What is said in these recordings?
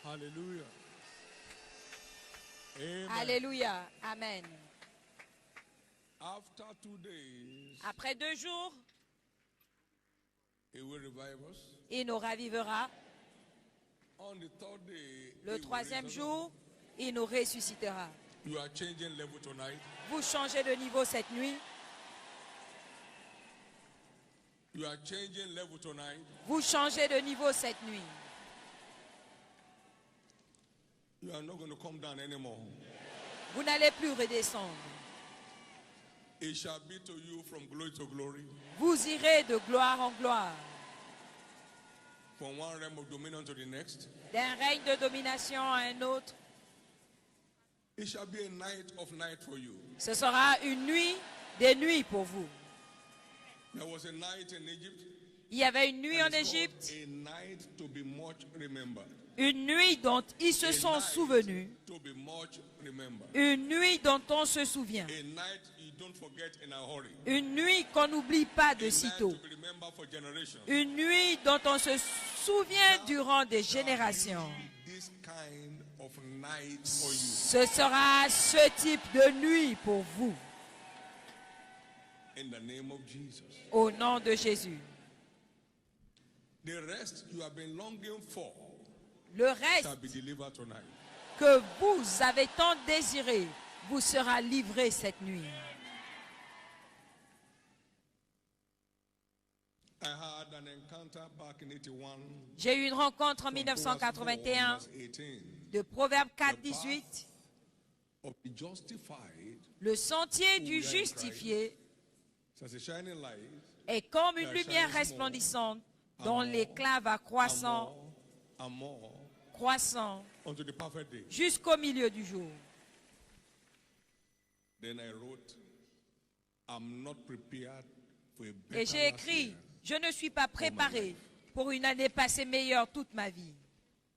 Hallelujah. Amen. Alléluia. Amen. After 2 days, Après 2 jours, he will revive us. il nous ravivera. On the third day, he Le will 3e raise us jour, up. il nous ressuscitera. You are changing level tonight. Vous changez de niveau cette nuit. You are changing level tonight. Vous changez de niveau cette nuit. You are not going to come down anymore. Vous n'allez plus redescendre. It shall be to you from glory to glory, Vous irez de gloire en gloire, from one realm of dominion to the next. d'un règne de domination à un autre. It shall be a night of night for you. Ce sera une nuit des nuits pour vous. There was a night in Egypt. Il y avait une nuit and en it's called Égypte, a night to be much remembered. une nuit dont ils se A sont night souvenus, to be much remembered. une nuit dont on se souvient, A night you don't forget in a hurry. une nuit qu'on n'oublie pas A de night sitôt, to be remembered for generations. une nuit dont on se souvient durant des générations. This kind of night for you. Ce sera ce type de nuit pour vous, In the name of Jesus. au nom de Jésus. The rest you have been longing for Le shall reste be delivered tonight. que vous avez tant désiré vous sera livré cette nuit. I had an encounter back in 81. J'ai eu une rencontre en from Proverbs 1981 4, verse 18. de Proverbe 4, 18. Of the justified, Le sentier du justifié as a shining light, est comme une lumière resplendissante dont l'éclat va croissant, and more croissant unto the perfect day. jusqu'au milieu du jour. Then I wrote, I'm not prepared for a better Et j'ai last écrit, year. je ne suis pas préparé pour une année passée meilleure toute ma vie.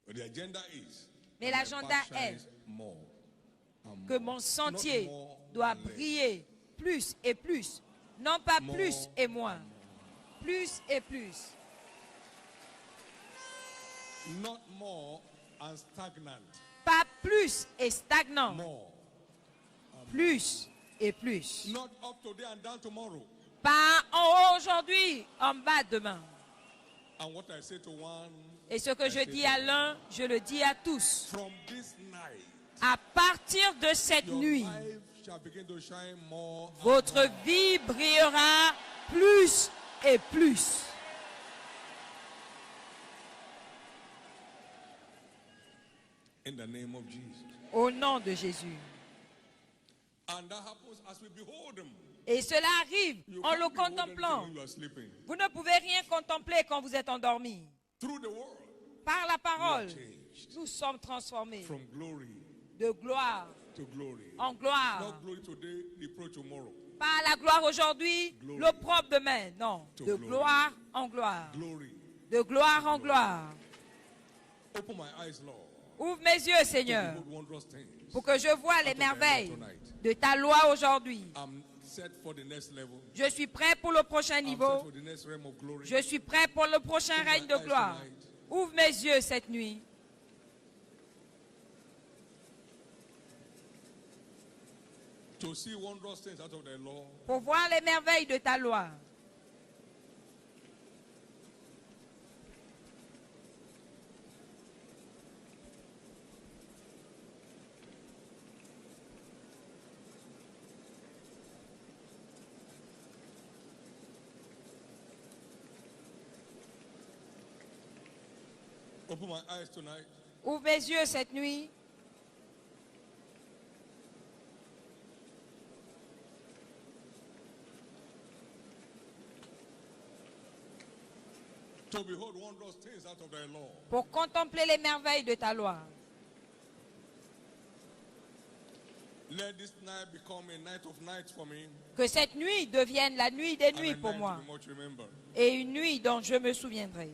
But the agenda is Mais that my l'agenda path est shines more and que more. mon sentier Not more doit and less. briller plus et plus. Non pas More plus et moins. Plus et plus. Not more and stagnant. Pas plus et stagnant. More. Plus et plus. Not up today and down tomorrow. Pas en haut aujourd'hui, en bas demain. And what I say to one, Et ce que I je say dis to à all. l'un, je le dis à tous. From this night, À partir de cette your nuit, life shall begin to shine more and votre more. vie brillera plus et plus. In the name of Jesus. Au nom de Jésus. And that happens as we behold him. Et cela arrive You en can't le behold anything contemplant. when you are sleeping. Vous ne pouvez rien contempler quand vous êtes endormi. Through the word, Par la parole, we are changed nous sommes transformés from glory de gloire to glory. en gloire. Not glory today, reproach tomorrow. Pas la gloire aujourd'hui, Glory. l'opprobre demain. Non, To de glory. gloire en gloire. Glory. De gloire en gloire. Open my eyes, Lord, Ouvre mes yeux, to Seigneur, behold wondrous things. pour que je voie les Out of thy law merveilles tonight. de ta loi aujourd'hui. I'm set for the next level. Je suis prêt pour le prochain I'm set niveau. for the next realm of glory. Je suis prêt pour le prochain Open règne my de eyes gloire. tonight. Ouvre mes yeux cette nuit To see wondrous things out of thy law. pour voir les merveilles de ta loi. Open my eyes tonight. Ouvre mes yeux cette nuit To behold wondrous things out of thy law. pour contempler les merveilles de ta loi. Let this night become a night of nights for me. Que cette nuit devienne la nuit des And nuits a pour night moi. to be much remembered. Et une nuit dont je me souviendrai.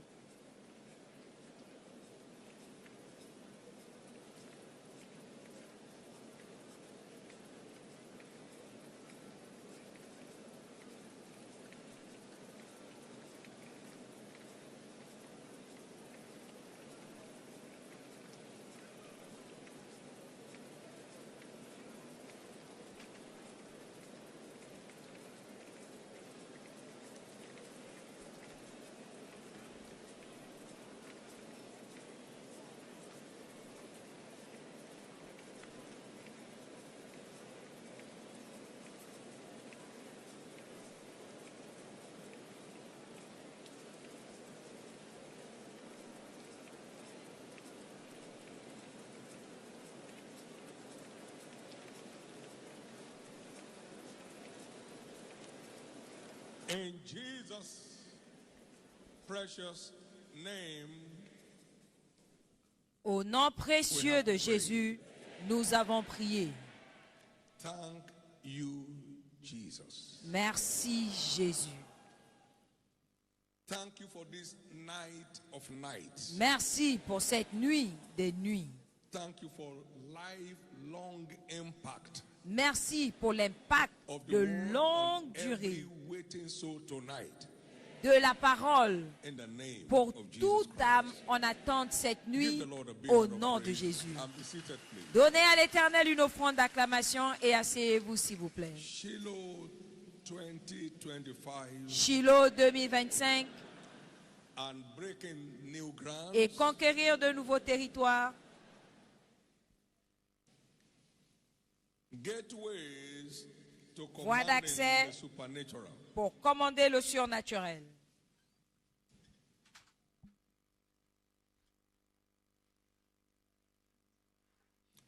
In Jesus' precious name, Au nom précieux de Jésus, nous avons prié. thank you, Jesus. Merci Jésus. Thank you for this night of nights. Merci pour cette nuit des nuits. Thank you for lifelong impact Merci pour l'impact of the de word longue on durée every waiting soul tonight. de la parole In the name pour of Jesus toute âme Christ. en attente cette Give nuit the Lord a big au hand of nom de praise. Jésus. And be seated, please. Donnez à l'Éternel une offrande d'acclamation et asseyez-vous s'il vous plaît. Shiloh 2025 Shiloh 2025 and breaking new ground. et conquérir de nouveaux territoires. Gateways to Voie commanding d'accès. the supernatural. Pour commander le surnaturel.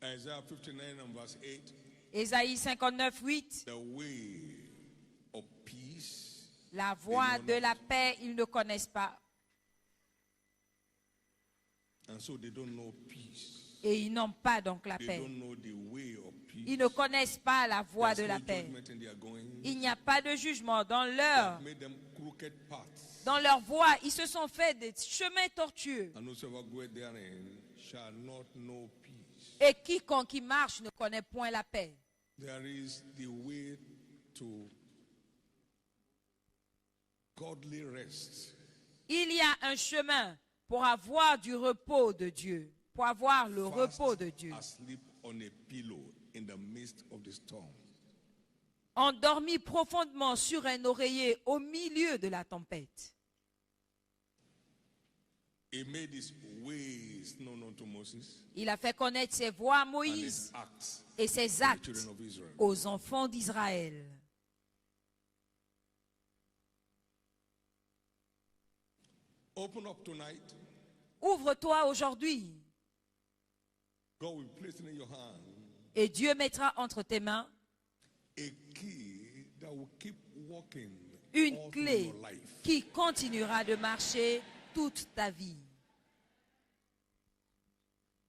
Isaiah 59 and verse 8. Ésaïe 59, 8. The way of peace. La voie de la paix, ils ne connaissent pas. And so they don't know peace. Et ils n'ont pas donc la They paix. don't know the way of peace. Ils ne connaissent pas la voie de There's la no paix. judgment in their going. Il n'y a pas de jugement dans That made them crooked paths. leur voie. Ils se sont fait des chemins tortueux. And whosoever goeth therein shall not know peace. Et quiconque y marche ne connaît point la paix. There is the way to godly rest. Il y a un chemin pour avoir du repos de Dieu. Pour avoir le Fast repos de Dieu. asleep on a pillow in the midst of the storm. Endormi profondément sur un oreiller au milieu de la tempête. He made his ways known unto Moses Il a fait connaître ses voies à and his Moïse acts et ses to the actes children of Israel. aux enfants d'Israël. Open up tonight. Ouvre-toi aujourd'hui God will place in your hand et Dieu mettra entre tes mains a key that will keep walking une all through clé your life. qui continuera de marcher toute ta vie.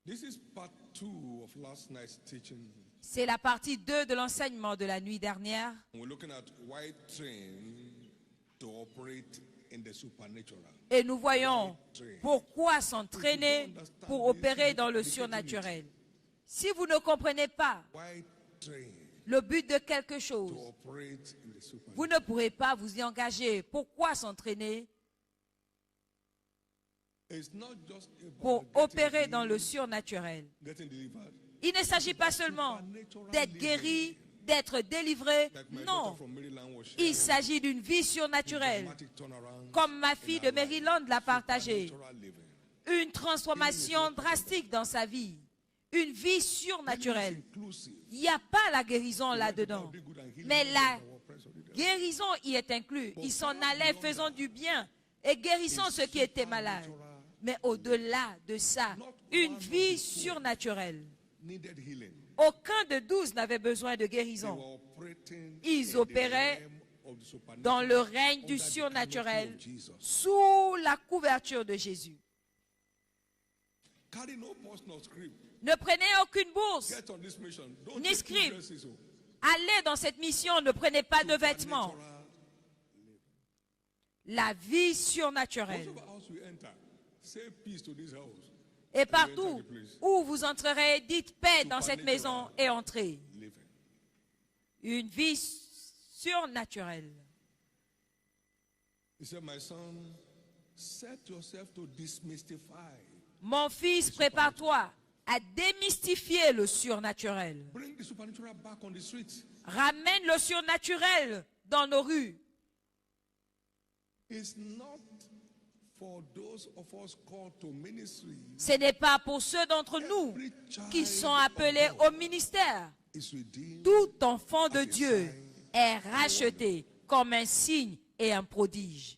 This is part 2 of last night's teaching. C'est la partie 2 de l'enseignement de la nuit dernière. We're looking at why train to operate in the supernatural. Et nous voyons pourquoi s'entraîner pour opérer dans le surnaturel. Si vous ne comprenez pas Why train le but de quelque to chose, operate in the supernatural? vous ne pourrez pas vous y engager. Pourquoi s'entraîner It's not just pour about opérer dans le surnaturel? getting delivered. Il ne s'agit pas seulement d'être guéri, d'être délivré. Like my Non, daughter from Maryland was il sharing, s'agit d'une vie surnaturelle. dramatic turnaround Comme ma fille in de her life. Maryland l'a partagé. Supernatural living. Une transformation drastique dans sa vie. Une vie Healing is surnaturelle. inclusive. Il n'y a pas la guérison là-dedans. Be good and healing Mais is la our presence of the devil. guérison y est inclue. Il s'en allait faisant du bien et guérissant ceux qui étaient malades. Mais au-delà de ça, une vie surnaturelle. Needed healing. Aucun de 12 n'avait besoin de They guérison. were operating Ils in the opéraient realm of the supernatural dans le règne under du the canopy surnaturel of Jesus. sous la couverture de Jésus. Carry no personal script. Ne prenez aucune bourse. Get on this mission. Don't Ni take script. two dresses, oh. Allez dans cette mission, ne prenez pas de vêtements. Supernatural. La vie surnaturelle. Whatever house we enter, say peace to this house. Et partout où vous entrerez, dites paix dans cette maison et entrez. Living. Une vie surnaturelle. He said, my son, set yourself to demystify. Mon fils, prépare-toi à démystifier le surnaturel. Bring the supernatural back on the streets. Ramène le surnaturel dans nos rues. It's not for those of us called to ministry. Ce n'est pas pour ceux d'entre nous Every child qui sont of appelés God au ministère. is redeemed Tout enfant de as a Dieu sign est racheté comme un signe et un prodige.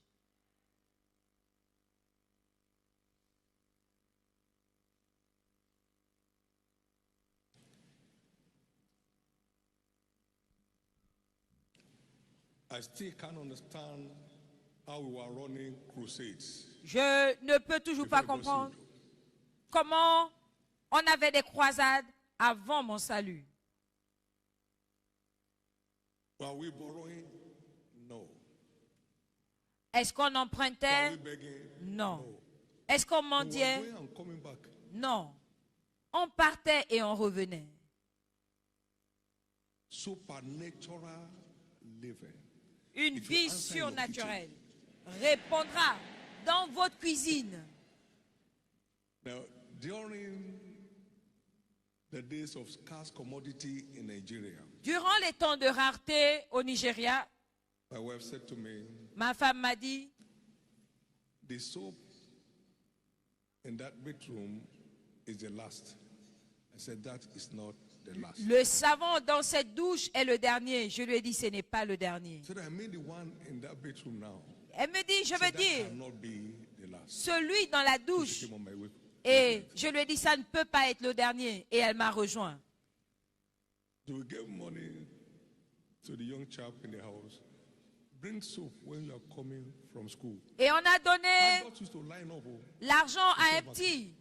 I still can't understand how we were running crusades. Je ne peux toujours pas comprendre comment on avait des croisades avant mon salut. Were we borrowing? No. Est-ce qu'on Were empruntait? we begging? Non. Est-ce qu'on We were mendiait? going and coming back. Non. On partait et on revenait. Supernatural living. Une It will vie answer in your surnaturelle répondra dans votre cuisine. Now, during the days of scarce commodity in Nigeria, Durant les temps de rareté au Nigeria, my wife said to me, ma femme m'a dit, the soap in that bedroom is the last. I said, that is not the last. le savon dans cette douche est le dernier. Je lui ai dit, ce n'est pas le dernier. So I mean the one in that bedroom now. Elle me dit, je veux Said, that dire, cannot be the last. celui dans la She douche. came on my way. Et je lui ai dit, ça ne peut pas être le dernier. Et elle m'a rejoint. So we gave money to the young chap in the house. Bring soap when you are coming from school. Et on a donné Adults used to line up. Oh. l'argent à un petit.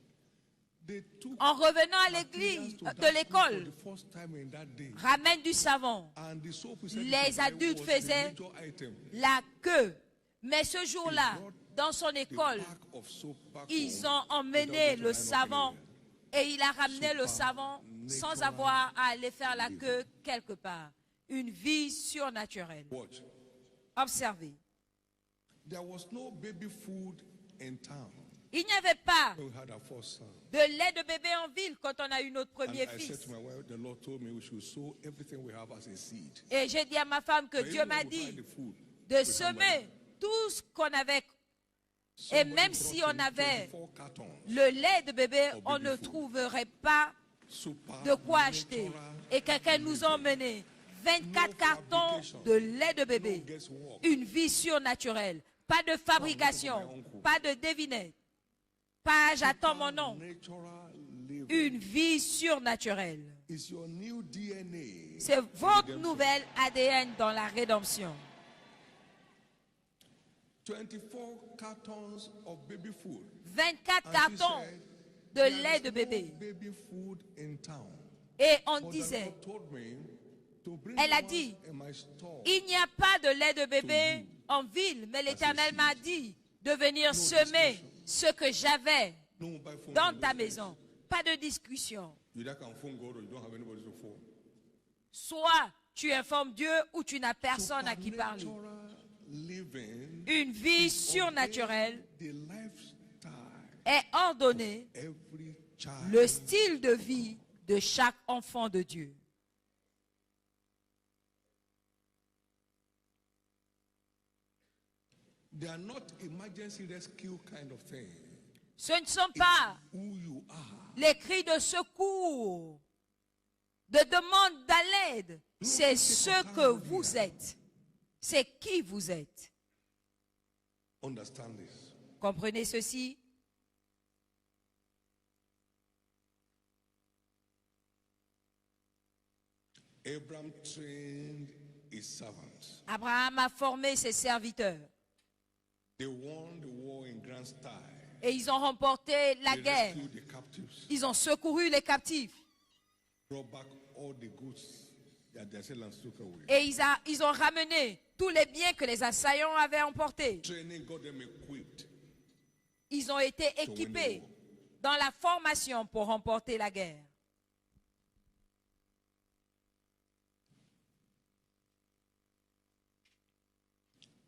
They took En revenant à materials l'église, to de that l'école, school for the first time in that day. ramène du savon. And the soap we said Les to buy adultes was the faisaient major item. la queue. Mais ce jour-là, dans son The école, pack of soap back ils home ont emmené without le line up savon anywhere. et il a ramené le savon sans avoir à aller faire la queue quelque part. Une vie surnaturelle. Watch. Observez. There was no baby food in town Il n'y avait pas when we had our first son. de lait de bébé en ville quand on a eu notre And premier I said fils. to my wife, the Lord told me we should sow everything we have as a seed. Et j'ai dit à ma femme que But Dieu even m'a when we dit buy the food, de we come semer back. tout ce qu'on avait. Et Somebody même brought si on in avait 24 cartons. le lait de bébé, Or on baby ne food. trouverait pas de quoi acheter. Et quelqu'un nous a emmené 24 cartons de lait de bébé. Une vie surnaturelle. Pas de fabrication, pas de devinette. Pas j'attends mon nom. Une vie surnaturelle. Is your new DNA. C'est votre nouvel ADN dans la rédemption. 24 cartons of baby food. 24 And she cartons said, de "There lait is de no bébé. baby food in town." Et on But the disait, Lord told me to bring elle a one dit, in my store. il n'y a pas de lait de bébé en ville, mais l'Éternel m'a dit de venir semer ce que j'avais No mobile phone dans in ta those days. maison. Pas de discussion. You either can phone God or you don't have anybody to phone. Soit tu informes Dieu ou tu n'as personne à qui parler. Supernatural living Une vie is surnaturelle the lifestyle est ordonnée, every child. le style de vie de chaque enfant de Dieu. They are not emergency rescue kind of thing. Ce ne sont pas Who you are. les cris de secours, de demande à l'aide. C'est ce que vous êtes. C'est qui vous êtes. Understand this. Comprenez ceci? Abraham trained his servants. Abraham a formé ses serviteurs They won the war in grand style. et ils ont remporté la They guerre. rescued the captives. Ils ont secouru les captifs Brought back all the goods that the assailants took away. et ils ont ramené tous les biens que les assaillants avaient emportés. Training got them equipped. Ils ont été équipés dans la formation pour remporter la guerre.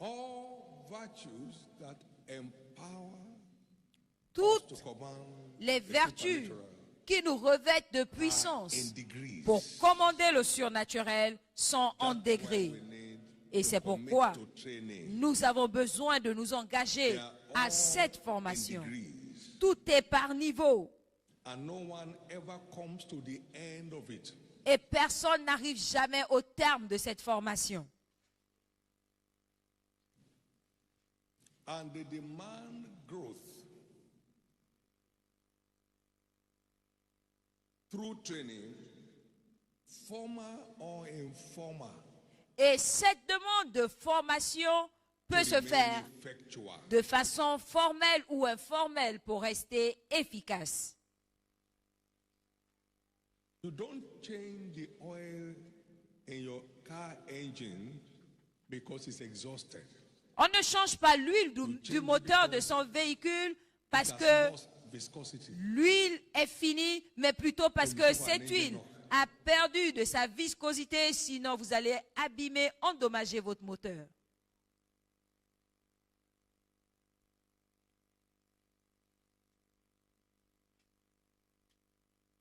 All virtues that empower us Toutes to command les the vertus supernatural qui nous revêtent de are puissance in degrees. pour commander le surnaturel sont en That's why degrés. we need Et to c'est commit pourquoi to training. nous avons besoin de nous engager They are à all cette in formation. degrees. Tout est par niveau And no one ever comes to the end of it. et personne n'arrive jamais au terme de cette formation. And they demand growth through training, formal or informal. Et cette demande de formation peut se faire de façon formelle ou informelle pour rester efficace. You don't change the oil in your car engine because it's exhausted. On ne change pas l'huile du moteur de son véhicule parce que l'huile est finie, mais plutôt parce que cette huile a perdu de sa viscosité, sinon vous allez abîmer, endommager votre moteur.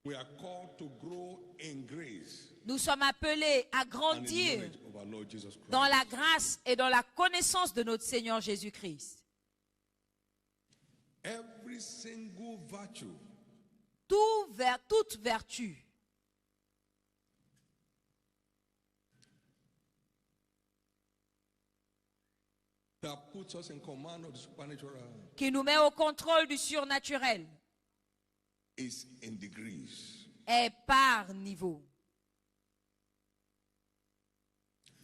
We are called to grow in grace. Nous sommes appelés à grandir dans la grâce et dans la connaissance de notre Seigneur Jésus-Christ. Every single virtue Toute vertu that puts us in command of the supernatural qui nous met au contrôle du surnaturel is in degrees. est par niveau.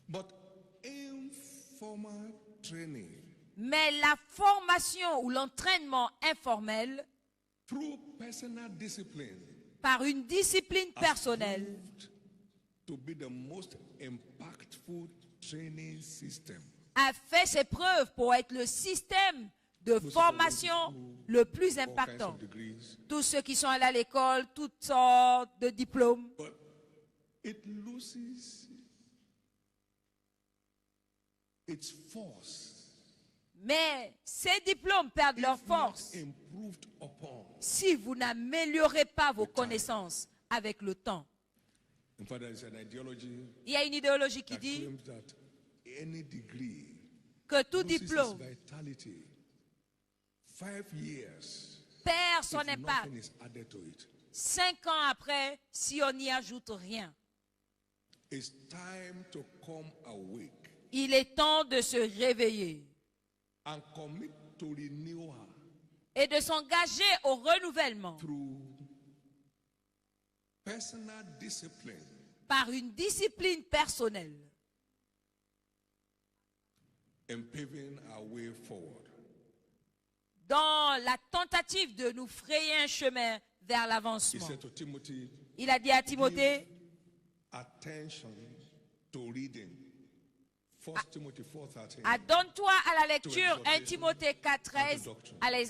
But informal training Mais la formation ou l'entraînement informel through personal discipline par une discipline personnelle to be the most impactful training system. a fait ses preuves pour être le système de formation le plus impactant. Tous ceux qui sont allés à l'école, toutes sortes de diplômes. But it loses its force Mais ces diplômes perdent leur force improved upon. si vous n'améliorez pas vos connaissances avec le temps. In fact, there is an ideology Il y a une idéologie qui that dit claims that any degree que tout loses its diplôme vitality 5 years perd son if impact nothing is added to it. 5 ans après si on n'y ajoute rien. It's time to come awake Il est temps de se réveiller and commit to renewal et de s'engager au renouvellement through personal discipline par une discipline personnelle and paving our way forward. dans la tentative de nous frayer un chemin vers He l'avancement. said to Timothy, Il a dit à Timothée, attention to reading. 1 Timothy 4:13. donne-toi à la lecture 1 Timothée 4:13,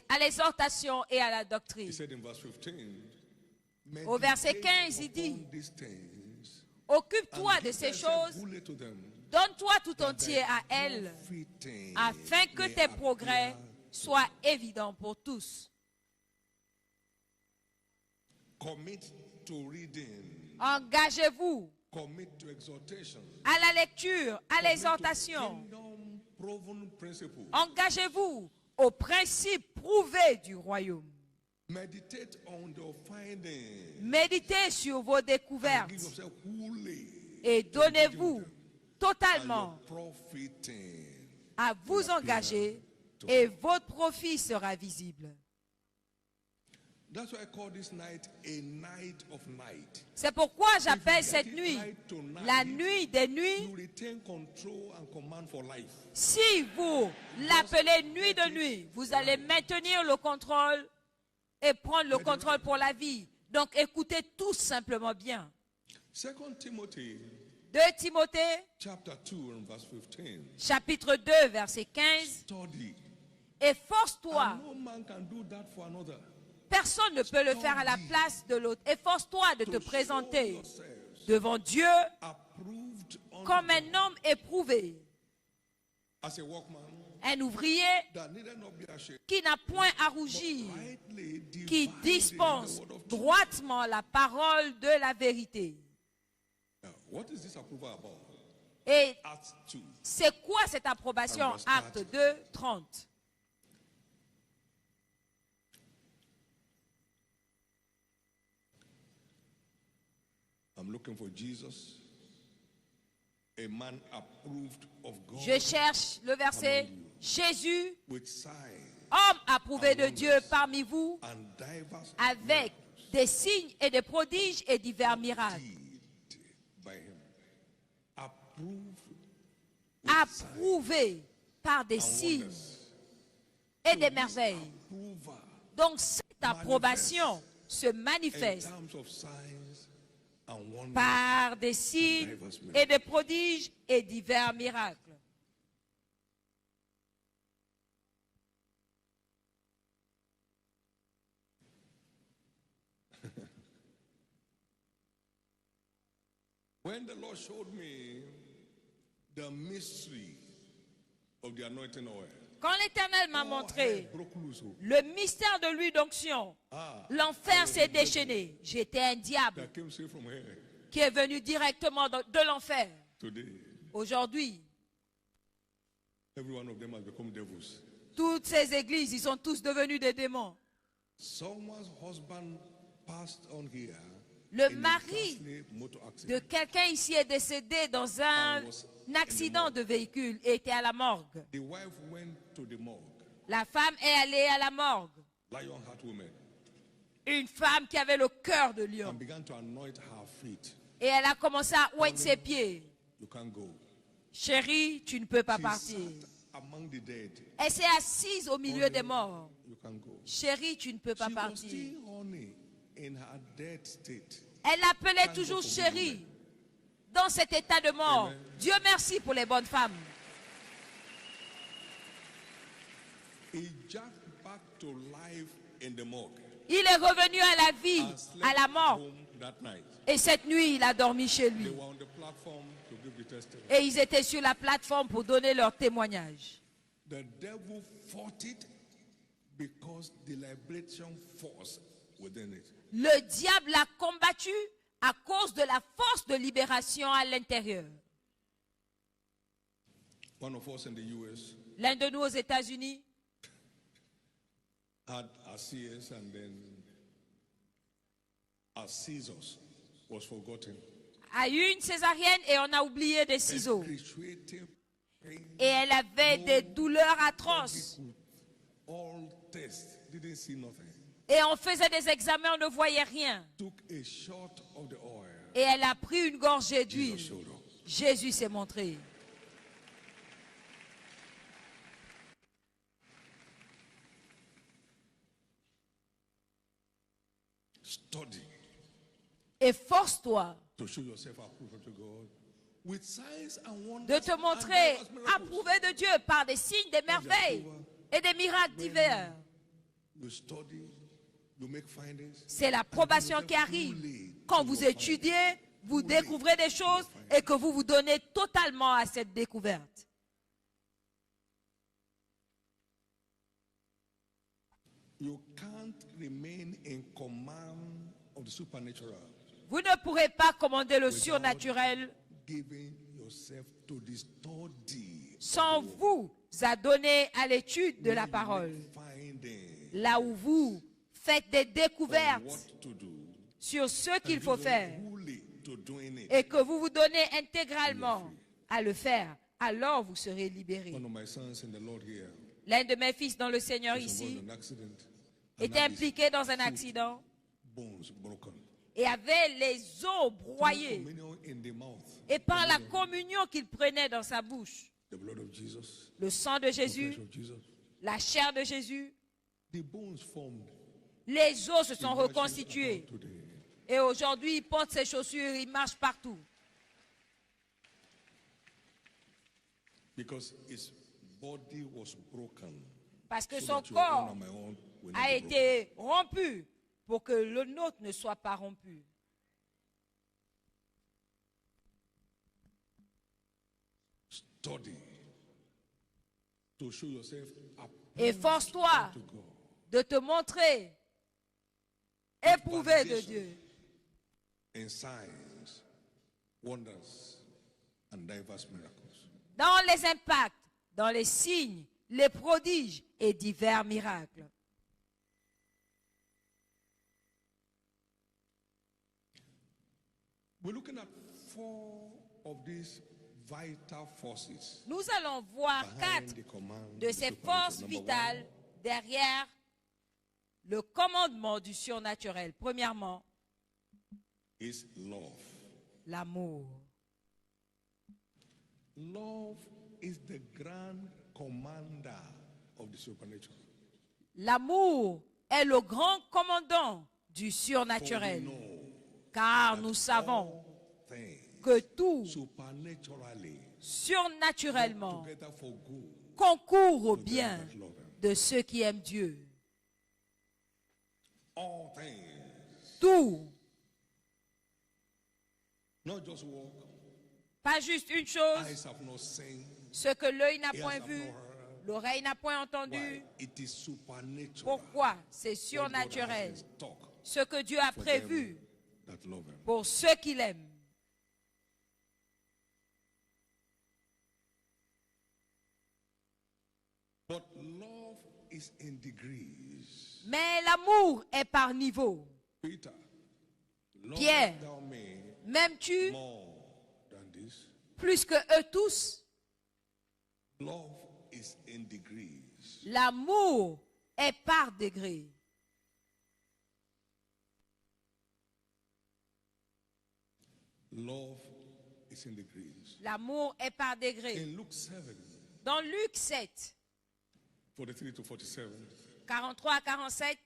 à l'exhortation et à la He doctrine. said in verse 15, Au verset 15, il meditate dit, upon these things occupe-toi and de give ces thyself choses, wholly to them, donne-toi tout that entier à thy elles, profiting afin que may tes progrès appear. soient évidents pour tous. Commit to reading, Engagez-vous commit to exhortation, à la lecture, à commit to l'exhortation. kingdom proven principles. Engagez-vous aux principes prouvés du royaume. Meditate on the findings Méditez sur vos and give découvertes yourself wholly et to donnez-vous engaging with them. totalement And your profiting à vous engager et votre profit sera visible. That's why I call this night a night of night. C'est pourquoi j'appelle If you cette get it nuit right tonight, la nuit des nuits. you retain control and command for life. Si vous l'appelez nuit de nuit, vous allez maintenir le contrôle et prendre le contrôle pour la vie. Donc écoutez tout simplement bien. 2 Timothy 2 Timothée, chapter 2 and verse 15. chapitre 2, verset 15. Study. Efforce-toi. And no man can do that for another. Personne ne peut le faire à la place de l'autre. Efforce-toi de te présenter devant Dieu Approved unto comme un God, homme éprouvé, as a workman un ouvrier that neither not be ashamed, qui n'a point à rougir, rightly qui dividing dispense the word of truth. droitement la parole de la vérité. Now, what is this approval about? Et Acts 2. c'est quoi cette approbation? Acte 2, 30. I'm looking for Jesus, a man approved of God, Je cherche le verset. Jésus, with signs homme approuvé de Dieu parmi vous, and divers avec des signes et des prodiges et divers miracles. deed by him. Approved approuvés par des signes et des merveilles. Donc cette approbation se manifeste par des signes et des prodiges et divers miracles. When the Lord showed me the mystery of the anointing oil, quand l'Éternel m'a montré le mystère de l'huile d'onction, l'enfer s'est déchaîné. J'étais un diable qui est venu directement de l'enfer. Aujourd'hui, toutes ces églises, ils sont tous devenus des démons. Le mari de quelqu'un ici est décédé dans un accident de véhicule et était à la morgue. La femme est allée à la morgue. Une femme qui avait le cœur de lion. Et elle a commencé à oindre ses pieds. Chérie, tu ne peux pas partir. Elle s'est assise au milieu des morts. Chérie, tu ne peux pas partir. Elle l'appelait toujours chérie dans cet état de mort. Amen. Dieu merci pour les bonnes femmes. Il est revenu à la vie, à la mort. Et cette nuit, il a dormi chez lui. Et ils étaient sur la plateforme pour donner leur témoignage. The devil fought it because the liberation force within it. Le diable l'a combattu à cause de la force de libération à l'intérieur. L'un de nous aux États-Unis a eu une césarienne et on a oublié des ciseaux. Et elle avait des douleurs atroces. Et on faisait des examens, on ne voyait rien. Et elle a pris une gorgée d'huile. Jésus s'est montré. Et force-toi de te montrer approuvé de Dieu par des signes, des merveilles et des miracles divers. C'est l'approbation qui arrive. Quand vous étudiez, vous découvrez des choses et que vous vous donnez totalement à cette découverte. Vous ne pourrez pas commander le surnaturel sans vous adonner à l'étude de la parole. Là où vous faites des découvertes sur ce qu'il faut faire et que vous vous donnez intégralement à le faire, alors vous serez libérés. L'un de mes fils dans le Seigneur ici était impliqué dans un accident et avait les os broyés. Et par la communion qu'il prenait dans sa bouche, le sang de Jésus, la chair de Jésus, les os se sont reconstitués. Et aujourd'hui, il porte ses chaussures, il marche partout. Parce que son corps a été rompu pour que le nôtre ne soit pas rompu. Et force-toi de te montrer éprouvé de Dieu. Dans les impacts, dans les signes, les prodiges et divers miracles. Nous allons voir 4 de ces forces vitales derrière le commandement du surnaturel. Premièrement, l'amour. is the grand commander of the supernatural. L'amour est le grand commandant du surnaturel. For we know Car that nous savons all things que tout, supernaturally surnaturellement, work together for good concourt au to them bien that love him. de ceux qui aiment Dieu. All things, Tout, not just walk. pas juste une chose, Eyes have not seen. ce que l'œil n'a Ears point have vu, not heard. l'oreille n'a point entendu. Why? It is supernatural. Pourquoi? C'est What God surnaturel. has in stock Ce que Dieu a for prévu them that love him. pour ceux qui l'aiment. But love is in degrees. Mais l'amour est par niveau. Peter, love Pierre, thou me m'aimes-tu more than this? plus que eux tous? Love is in degrees. L'amour est par degré. Love is in degrees. L'amour est par degré. In Luke 7, Dans Luc 7, 43 to 47, 43 à 47,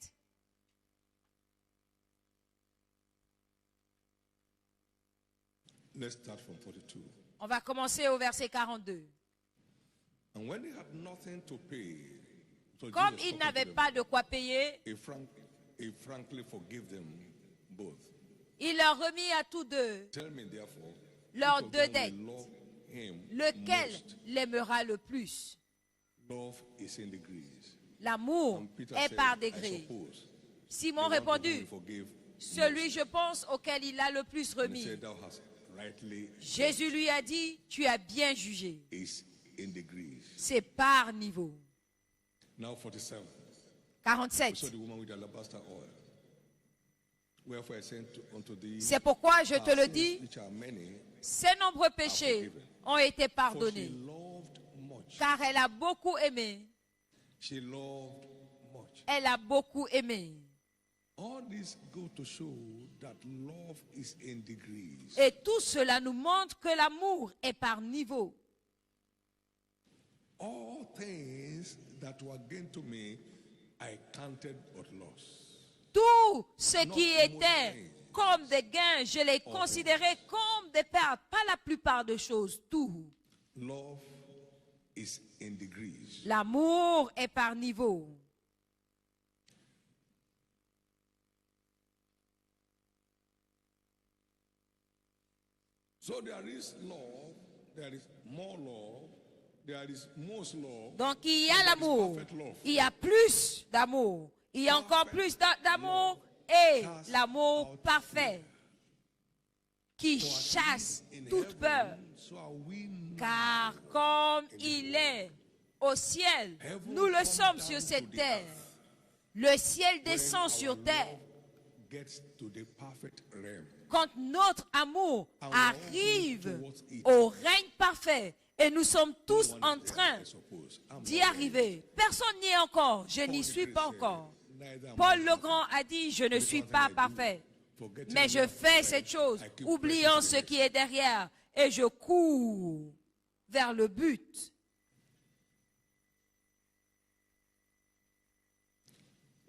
let's start from 42. on va commencer au verset 42. And when they had nothing to pay, so Comme Jesus ils talking to n'avaient them, pas de quoi payer, he frankly forgive them both. il leur remit à tous deux Tell me therefore, leurs which of deux them dettes. will love him Lequel most? l'aimera le plus? Love is in degrees. L'amour And Peter est said, par I degré. suppose Simon the one to whom répondit, he forgave celui, most. je pense, auquel il a le plus And he remis. said, thou hast rightly Jésus lui a dit, tu as bien jugé. is in degrees. C'est par niveau. Now 47. We 47. saw the woman with the alabaster oil. Wherefore I sent unto thee C'est pourquoi je te her le sins, dis, which are many, ses nombreux péchés ont été for she pardonnés. loved much. Car elle a beaucoup aimé. She loved much. Elle a beaucoup aimé. All this go to show that love is in degrees. Et tout cela nous montre que l'amour est par niveau. All things that were gained to me, I counted but loss. Tout ce Not qui most était things. comme des gains, je les considérais comme des pertes. Pas la plupart des choses, tout. Love is in degrees. L'amour est par niveau. So there is love, there is more love, there is most love. Donc il y a and there is l'amour, perfect love. il y a plus d'amour, il y a encore plus d'amour et Cast l'amour out parfait qui For as chasse he is in toute peur. heaven, so are we now. Car comme il est au ciel, nous le sommes sur cette terre. Le ciel When descend our sur terre. love gets to the perfect realm. Quand notre amour And we are all arrive going towards it. au règne parfait, et nous sommes tous No one en is there, train I suppose. I'm d'y not arriver. Personne n'y est encore. Je there. n'y Paul suis the pas Great encore. said, "Neither am Paul I le Grand a dit, je ne This suis one thing pas I do, parfait, forgetting mais je what fais is cette behind, chose, I keep oubliant pressing ce to the qui est derrière, et je cours vers le but.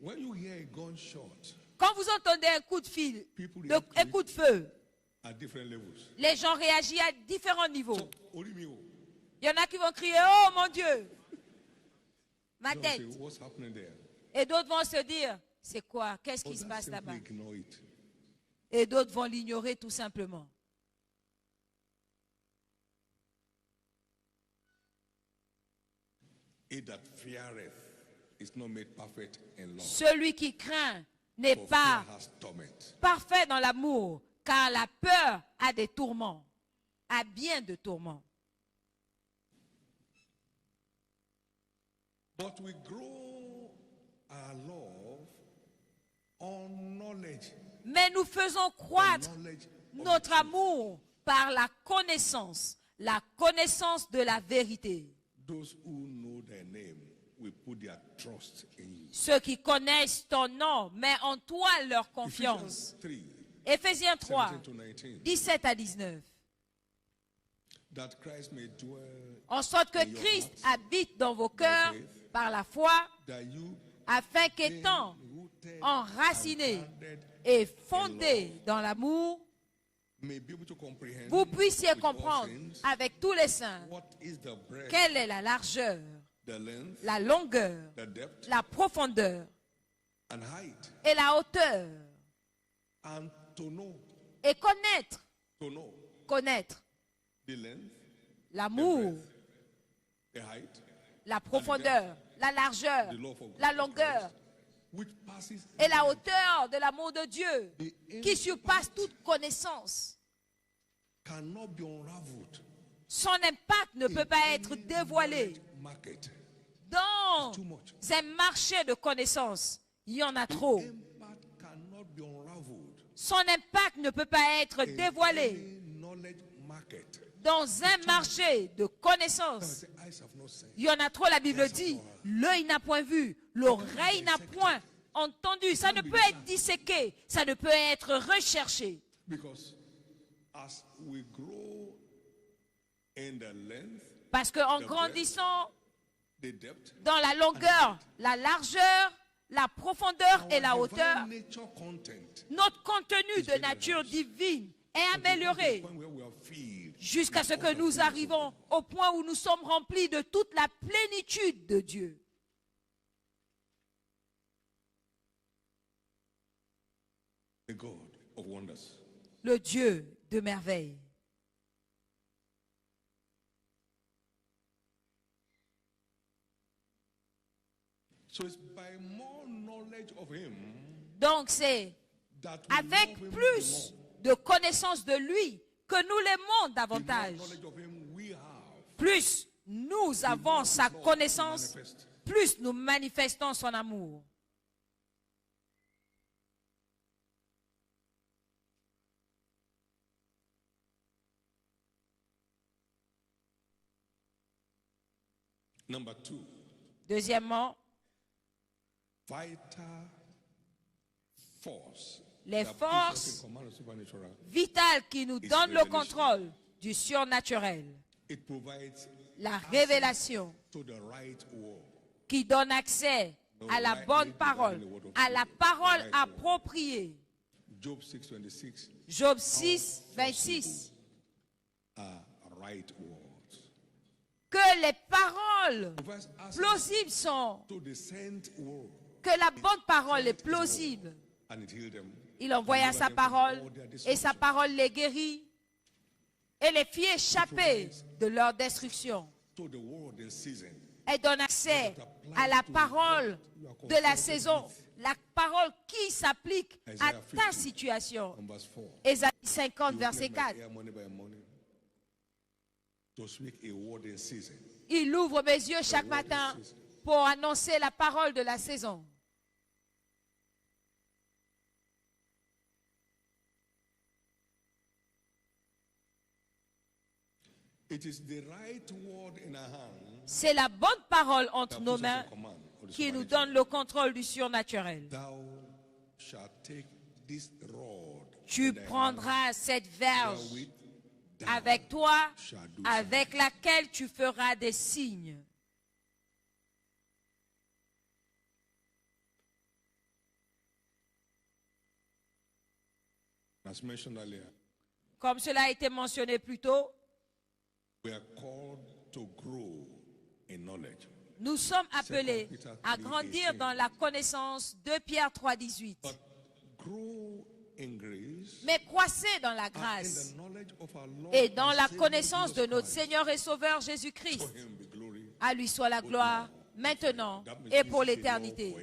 When you hear a gunshot Quand vous entendez un coup de fil, People un react coup de feu, at different levels. les gens réagissent à différents niveaux. So, Orimio, Il y en a qui vont crier, oh mon Dieu, ma don't say, tête. what's happening there? Et d'autres vont se dire, c'est quoi? Qu'est-ce qui se Others passe simply là-bas? ignore it. Et d'autres vont l'ignorer tout simplement. He that feareth is not made perfect in love. Celui qui craint n'est For pas fear has torment. parfait dans l'amour, car la peur a des tourments, a bien de tourments. But we grow our love on knowledge. Mais nous faisons croître Knowledge of notre the truth. amour par la connaissance de la vérité. Those who know their name will put their trust in you. Ceux qui connaissent ton nom mettent en toi leur confiance. Ephesians 3, Éphésiens 3, 17 to 19. 17 à 19. that Christ may dwell en sorte que in your Christ hearts habite dans vos cœurs faith, par la foi, that you afin qu'étant rooted enracinés and grounded et fondés dans l'amour, may be able to comprehend vous puissiez with all comprendre saints avec tous les saints what is the breadth, quelle est la largeur, the length, la longueur, the depth, la profondeur and height, et la hauteur. and to know, Et connaître the length, l'amour, the height, la profondeur, la largeur, the love of God, la longueur which passes et la hauteur de l'amour de Dieu the qui surpasse toute connaissance. cannot be unraveled Son impact ne peut pas être dévoilé market. dans Too much. un marché de connaissances. Il y en a trop. Impact cannot be unraveled Son impact ne peut pas être in dévoilé any knowledge market. dans un marché de connaissances. The eyes have not seen. Il y en a trop, la Bible dit. L'œil n'a point vu, l'oreille n'a point entendu. Ça ne peut être disséqué, ça ne peut être recherché. Because as we grow in the length, Parce qu'en grandissant the depth, dans la longueur, la largeur, la profondeur et la our hauteur, divine nature content notre contenu de nature divine est amélioré point where we are filled jusqu'à ce que nous arrivons au point où nous sommes remplis de toute la plénitude de Dieu. the God of wonders. Le Dieu de merveille. So it's by more knowledge of him Donc c'est that we avec love him plus more. de connaissance de lui que nous l'aimons The davantage. more knowledge of him we have, Plus nous avons sa more connaissance, manifest. plus nous manifestons son amour. Number two, Deuxièmement, vital force. les that puts us forces in command of supernatural. vitales qui nous donnent le contrôle du surnaturel. It provides La révélation to the right word. qui donne accès à la bonne parole, à la parole appropriée. Job 6:26 Job 6, 26. are right words. Que les paroles Provides access plausibles sont, to the sent word, que la bonne parole est plausible. and it healed them. Il envoya sa parole et sa parole les guérit et les fit échapper de leur destruction. To the word in season. Elle donne accès à la parole de la saison, la parole qui s'applique à ta situation. On verse 4. Ésaïe 50, You verset bless my 4. ear morning by morning to speak a word in season. Il ouvre mes yeux chaque matin pour annoncer la parole de la saison. It is the right word in our hand C'est la bonne parole entre that nos puts us mains in command of the qui nous supernatural. donne le contrôle du surnaturel. Thou shalt take this rod Tu in thy hand, prendras cette verge wherewith thou avec toi, shalt do avec laquelle tu feras des signes. As mentioned earlier, Comme cela a été mentionné plus tôt, we are called to grow in knowledge. nous sommes appelés à grandir dans la connaissance. 2 Pierre 3, 18. But grow in grace Mais croissez dans la and in grâce the knowledge of our Lord et dans and la Savior connaissance de Jesus notre Christ. Seigneur et Sauveur To Jésus-Christ. him be glory. À lui soit la gloire, maintenant et pour l'éternité.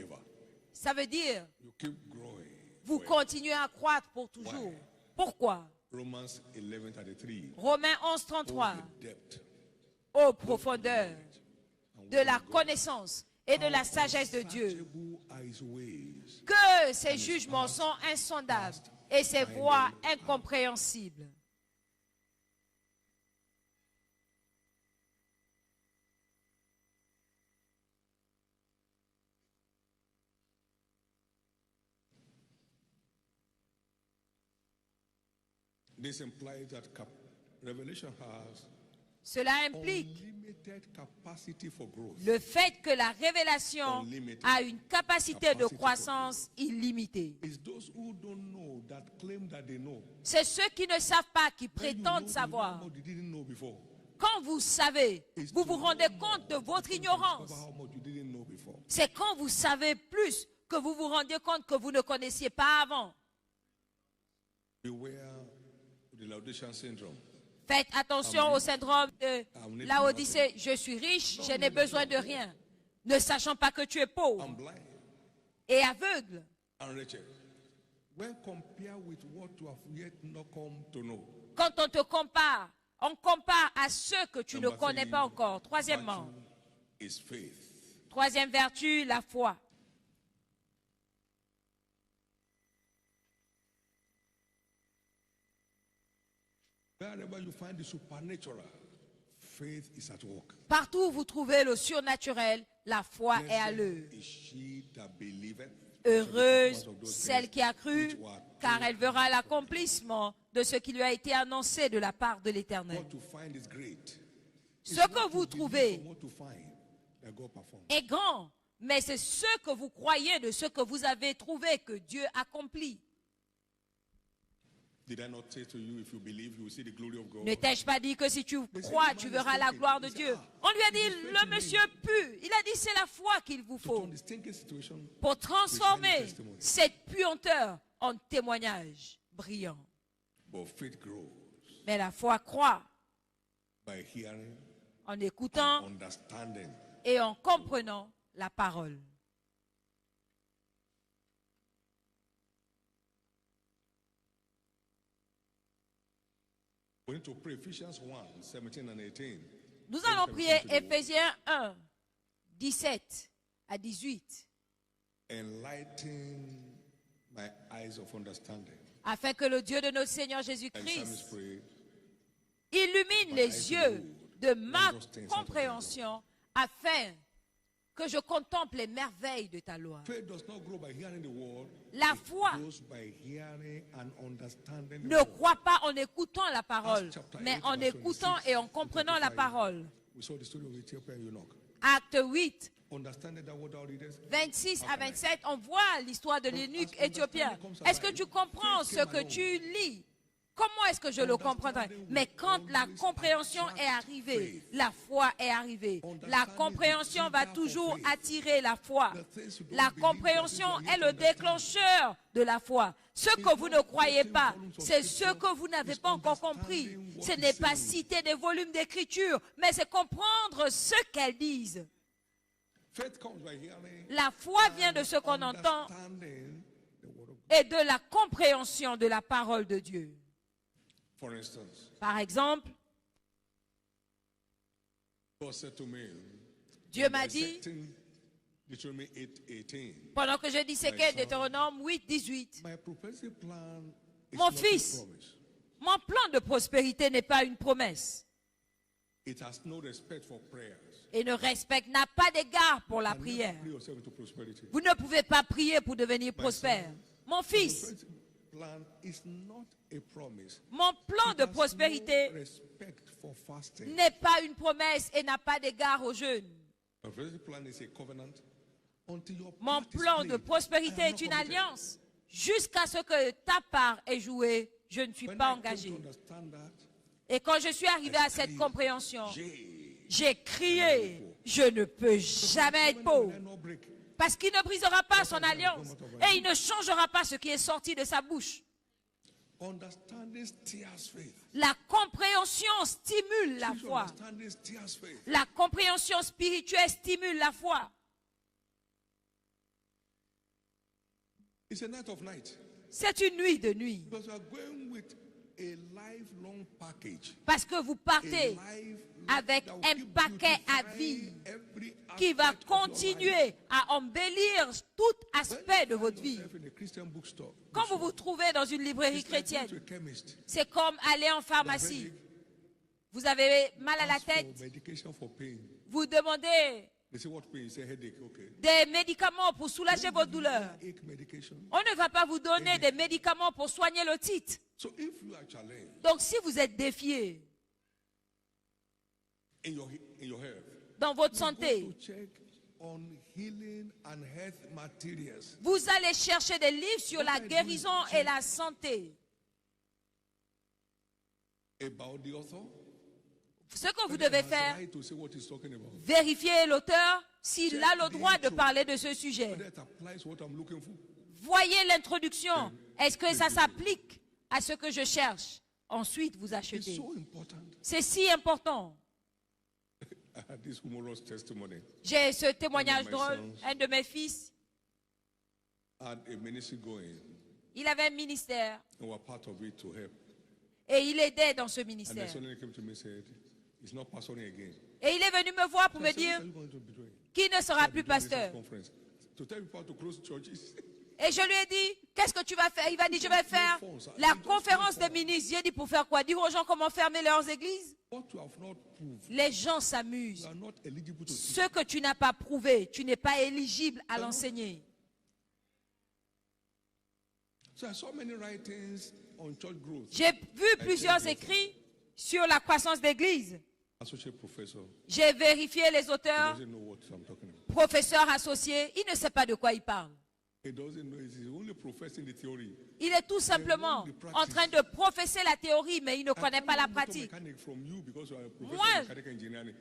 Ça veut dire, You keep growing. vous continuez à croître pour toujours. Pourquoi? Romans 11:33. Romains 11, 33. The depth Ô profondeur de la connaissance et de la sagesse de Dieu, unsearchable are his ways. que ses jugements sont insondables et ses voies incompréhensibles. This implies that Revelation has Cela implique unlimited capacity for growth. le fait que la révélation a une capacité de croissance illimitée. It's those who don't know that claim that they know. C'est ceux qui ne savent pas, qui When you prétendent know, savoir. you didn't know before. Quand vous savez, vous vous rendez compte de votre ignorance. How much you didn't know before. C'est quand vous savez plus que vous vous rendiez compte que vous ne connaissiez pas avant. Beware of the Laodicean syndrome. Faites attention au syndrome de Laodicée. Je suis riche, je n'ai besoin de rien. Ne sachant pas que tu es pauvre I'm blind et aveugle. and wretched. When compared with what you have yet not come to know. Quand on te compare, on compare à ceux que tu ne Number connais three, pas encore. Troisièmement, virtue is faith. troisième vertu, la foi. Wherever you find the supernatural, faith is at work. Partout où vous trouvez le surnaturel, la foi est à l'œuvre. Is she that believeth? Heureuse celle qui a cru, car elle verra l'accomplissement de ce qui lui a été annoncé de la part de l'Éternel. What to find is great. Ce que vous trouvez What to find that God performed. est grand, mais c'est ce que vous croyez de ce que vous avez trouvé que Dieu accomplit. Did I not say to you, if you believe, you will see the glory of God? Ne t'ai-je pas dit que si tu crois, tu verras la gloire de Dieu? On lui a dit, le monsieur pue. Il a dit, c'est la foi qu'il vous To faut turn the stinking situation pour transformer cette puanteur en témoignage brillant. but faith grows Mais la foi croît by hearing en écoutant and understanding. et en comprenant la parole. We need to pray Ephesians 1, 17 and 18. Nous allons prier Éphésiens 1, 17 à 18, Enlighten my eyes of understanding. afin que le Dieu de notre Seigneur And Psalmist Jésus-Christ pray, illumine les yeux de ma compréhension, afin que je contemple les merveilles de ta loi. faith does not grow by hearing the word. La It foi grows by hearing and understanding the ne word. croit pas en écoutant la parole, mais en écoutant et en comprenant la parole. We saw the story of Ethiopian eunuch. Acte 8, Understanding that what thou readest. 26 à 27, on voit l'histoire de l'eunuque éthiopien. Est-ce que tu comprends ce que tu lis? Comment est-ce que je le comprendrai? Mais quand la compréhension est arrivée, la foi est arrivée. La compréhension va toujours attirer la foi. La compréhension est le déclencheur de la foi. Ce que vous ne croyez pas, c'est ce que vous n'avez pas encore compris. Ce n'est pas citer des volumes d'écriture, mais c'est comprendre ce qu'elles disent. Faith comes by hearing La foi vient de ce qu'on entend understanding the word of God. et de la compréhension de la parole de Dieu. For instance, Par exemple, God said to me, Dieu m'a dit, dissecting Deuteronomy 8:18, pendant que je disséquais Deutéronome 8, 18, my prophetic plan is Mon not fils. a promise. mon plan de prospérité n'est pas une promesse It has no respect for prayers. et n'a pas d'égard pour la And prière. never pray yourself into prosperity. Vous ne pouvez pas prier pour devenir prospère. Mon fils, Prophetic plan is not a promise. mon plan It de has no prospérité respect for fasting. n'est pas une promesse et n'a pas d'égard au jeûne. My prophetic plan is a covenant. Until your Mon part is plan de played, prospérité I am est not une committed. alliance. Jusqu'à ce que ta part est jouée, je ne suis When pas I came engagé. to understand that, Et quand je suis arrivé à cette compréhension, Jay, j'ai crié, je ne peux jamais être when pauvre. I no break, Parce qu'il ne brisera pas son alliance et il ne changera pas ce qui est sorti de sa bouche. understanding steers faith. La compréhension stimule la Spiritual foi. understanding steers faith. La compréhension spirituelle stimule la foi. It's a night of night. C'est une nuit de nuit. Because you are going with a lifelong package. Parce que vous partez avec un paquet à vie qui va continuer à embellir tout aspect de votre vie. Quand vous vous trouvez dans une librairie chrétienne, c'est comme aller en pharmacie. Vous avez mal à la tête, vous demandez des médicaments pour soulager vos douleurs. On ne va pas vous donner des médicaments pour soigner le titre. Donc si vous êtes défié, in your health. dans votre You go santé. to check on healing and health materials. Vous allez chercher des livres sur la guérison et la santé. About the author. Ce que vous devez faire, Right to say what he's talking about. vérifier l'auteur s'il a le droit de parler de ce sujet. Whether it applies what I'm looking for. Voyez l'introduction. Est-ce que ça s'applique à ce que je cherche? Ensuite, vous It's achetez. so important. C'est si important. I had this humorous testimony. J'ai ce témoignage drôle. Un de mes fils, Had a ministry going, il avait un ministère and we're part of it to help. et il aidait dans ce And then ministère. somebody came to me and said, "It's not pastoring again." Et il est venu me voir pour I me said, "What dire are you going to be doing?" qu'il ne sera plus Doing this pasteur. conference. To tell people to close churches. Et je lui ai dit, qu'est-ce que tu vas faire? Il va dire, je vais faire la conférence des ministres. J'ai dit, pour faire quoi? Dire aux gens comment fermer leurs églises? What you have not proved, Les gens you s'amusent. are not eligible to teach. Ce que tu n'as pas prouvé, tu n'es pas éligible à l'enseigner. So I saw many writings on church growth. J'ai vu plusieurs écrits sur la croissance d'église. Associate professor, J'ai vérifié les he auteurs, doesn't know what I'm talking about. professeurs associés. Il ne sait pas de quoi il parle. He doesn't know. He's only professing the theory. Il est tout simplement en train de professer la théorie, mais il ne connaît pas la pratique. Moi,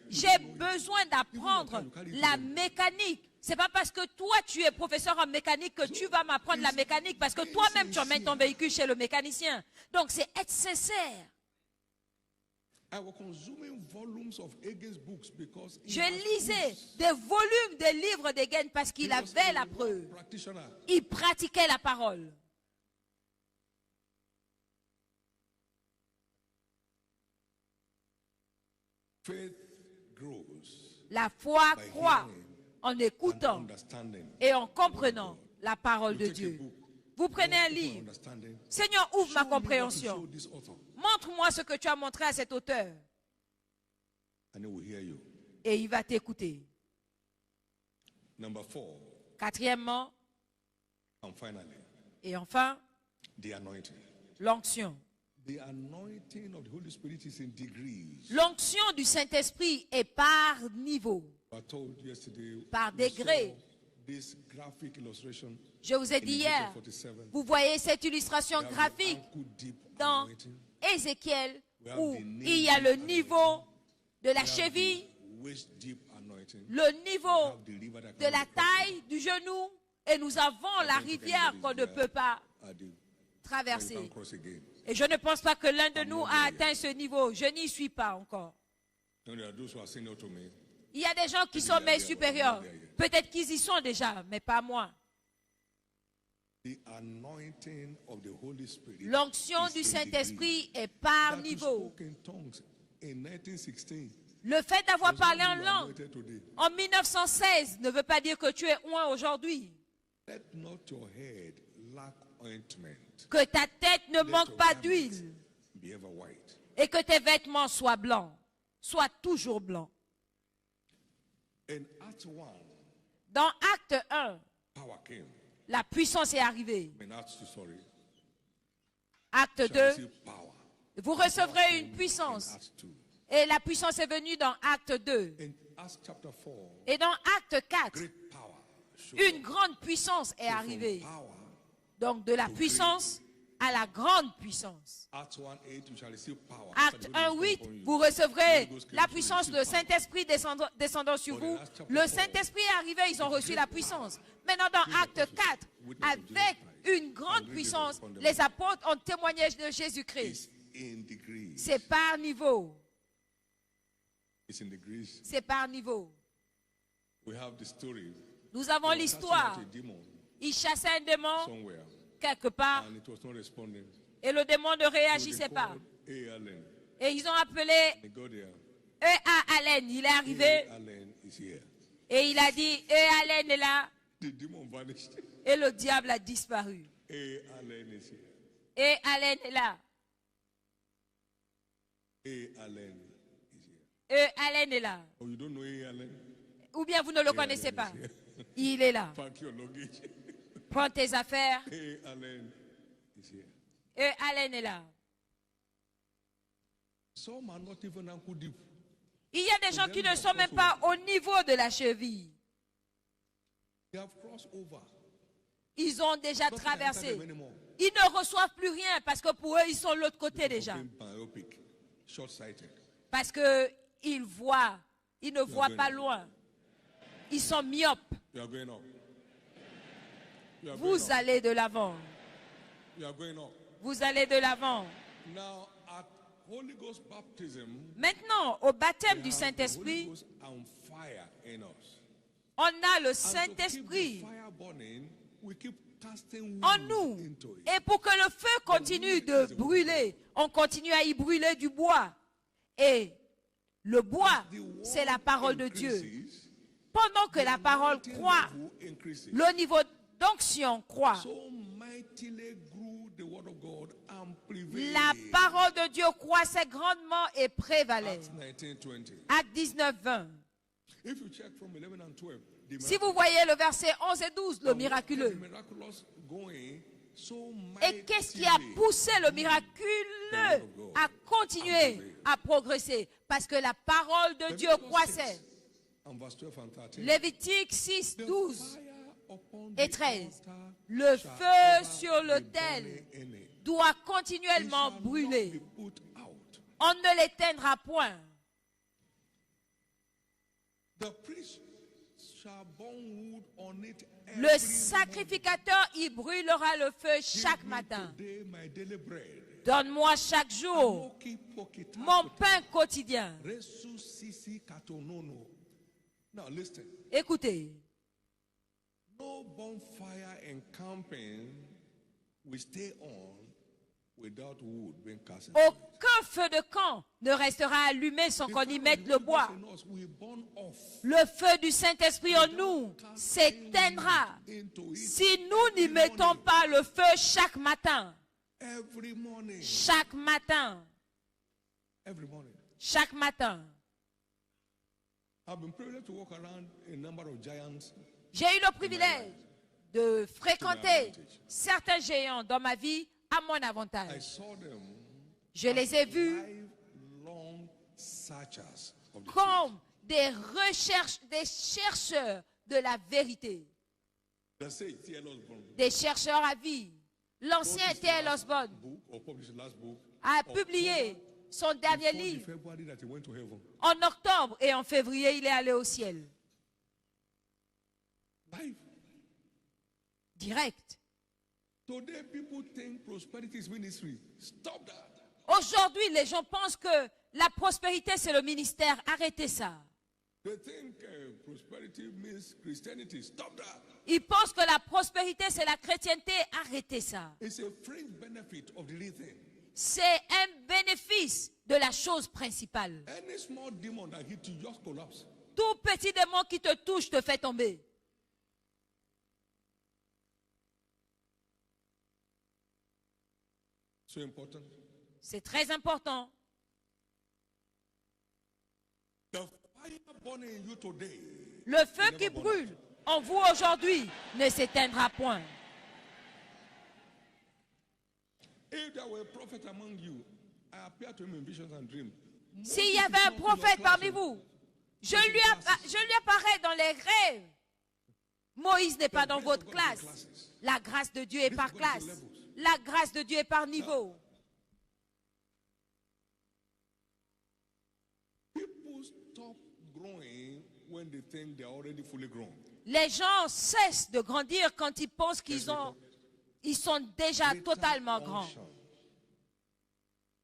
j'ai besoin d'apprendre la mécanique. C'est pas parce que toi tu es professeur en mécanique que tu vas m'apprendre la mécanique, parce que toi-même tu emmènes ton véhicule chez le mécanicien. Donc c'est être sincère. Je lisais des volumes de livres d'Hagin parce qu'il avait la preuve. Il pratiquait la parole. La foi croît en écoutant et en comprenant la parole de Dieu. Vous prenez un livre. Seigneur, ouvre ma compréhension. Montre-moi ce que tu as montré à cet auteur. Et il va t'écouter. Quatrièmement, et enfin, l'onction. L'onction du Saint-Esprit est par niveau, par degré. Je vous ai dit hier, vous voyez cette illustration graphique dans Ézéchiel où il y a le niveau de la cheville, le niveau de la taille du genou, et nous avons la rivière qu'on ne peut pas traverser. Et je ne pense pas que l'un de nous a atteint ce niveau. Je n'y suis pas encore. Il y a des gens qui sont mes supérieurs. Peut-être qu'ils y sont déjà, mais pas moi. L'onction du Saint-Esprit est par niveau. Le fait d'avoir parlé en langue en 1916 ne veut pas dire que tu es oint aujourd'hui. Que ta tête ne manque pas d'huile et que tes vêtements soient blancs. Sois toujours blanc. Dans Acte 1, la puissance est arrivée. Acte 2, vous recevrez une puissance. Et la puissance est venue dans Acte 2. Et dans Acte 4, une grande puissance est arrivée. Donc de la puissance à la grande puissance. Acte 1:8, vous recevrez la puissance, le Saint-Esprit descendant sur vous. Le Saint-Esprit est arrivé, ils ont reçu la puissance. Maintenant dans Acte 4, avec une grande puissance, les apôtres ont témoigné de Jésus-Christ. C'est par niveau. C'est par niveau. Nous avons l'histoire. Il chassait un démon quelque part et le démon ne réagissait pas. Et ils ont appelé E.A. Allen. Il est arrivé et il a dit E.A. Allen est là. Et le diable a disparu. E.A. Allen est là. Allen est là. Ou bien vous ne le connaissez pas. Il est là. Prends tes affaires. Allen est là. Il y a des gens qui ne sont même pas au niveau de la cheville. They have crossed over. Ils ont déjà Nothing traversé. can enter them anymore. Ils ne reçoivent plus rien parce que pour eux, ils sont de l'autre côté déjà. Being myopic, short-sighted. Parce qu'ils voient, ils ne voient pas loin. Ils sont myopes. You are going up. You are going Vous up. allez de l'avant. You are going up. Vous allez de l'avant. Now, at Holy Ghost baptism, Maintenant, au baptême we du have the Holy Saint-Esprit, Ghost on fire in us. on a le And to keep the Saint-Esprit fire burning, we keep casting en wood nous. into it. Et pour que le feu continue de brûler, on continue à y brûler du bois. Et le bois, The word c'est la parole de Dieu. increases, Pendant que la parole the croît, level increases. le niveau d'onction croît. So mightily grew the word of God and prevailed. La parole de Dieu croissait grandement et prévalait. Acts 19:20. Acte 19, 20. If you check from 11 and 12, the Si vous voyez le verset 11 et 12, le the miraculeux. miraculous going so Et qu'est-ce qui a poussé le miraculeux à continuer à progresser? Parce que la parole de Dieu croissait. And verse 12 and 13. Lévitique 6, 12 Fire upon et the 13. altar Le shall feu ever sur be l'autel burning in it. doit It continuellement shall not brûler. be put out. On ne l'éteindra point. The priest shall burn wood on it Le every sacrificateur y brûlera le feu morning. chaque Give me matin. today my daily bread. Donne-moi chaque jour Amoki pokita mon kota. pain quotidien. Resu sisi katonono. Now listen. Écoutez, No bonfire encamping will stay on without wood being cast. aucun feu de camp ne restera allumé sans qu'on y mette le bois. Le feu du Saint-Esprit en nous s'éteindra si nous n'y mettons pas le feu chaque matin. Every morning. Chaque matin. Every morning. Chaque matin. I've been privileged to walk around a number of giants. J'ai eu le privilège de fréquenter certains géants dans ma vie à mon I avantage. saw them Je les ai vus lifelong searchers of the truth. comme des chercheurs de la vérité, The sage T.L. Osborne des chercheurs à vie. L'ancien T.L. Osborne book or published his last book a publié son dernier before the livre February that he went to heaven. en octobre et en février, il est allé au ciel. Life. Direct. Today people think prosperity is ministry. Stop that. Aujourd'hui, les gens pensent que la prospérité, c'est le ministère. Arrêtez ça. They think prosperity means Christianity. Stop that. Ils pensent que la prospérité, c'est la chrétienté. Arrêtez ça. It's a fringe benefit of the real thing. C'est un bénéfice de la chose principale. Any small demon that hit you just collapse. Tout petit démon qui te touche te fait tomber. So important. C'est très important. The fire burning in you today. Le feu qui brûle en vous aujourd'hui ne s'éteindra point. If there were a prophet among you, I appeared to him in visions and dreams. S'il y avait un prophète parmi vous, je lui apparais dans les rêves. Moïse n'est pas dans votre classe. La grâce de Dieu est par classe. La grâce de Dieu est par niveau. People stop growing when they think they are already fully grown. Les gens cessent de grandir quand ils pensent qu'ils sont déjà totalement grands.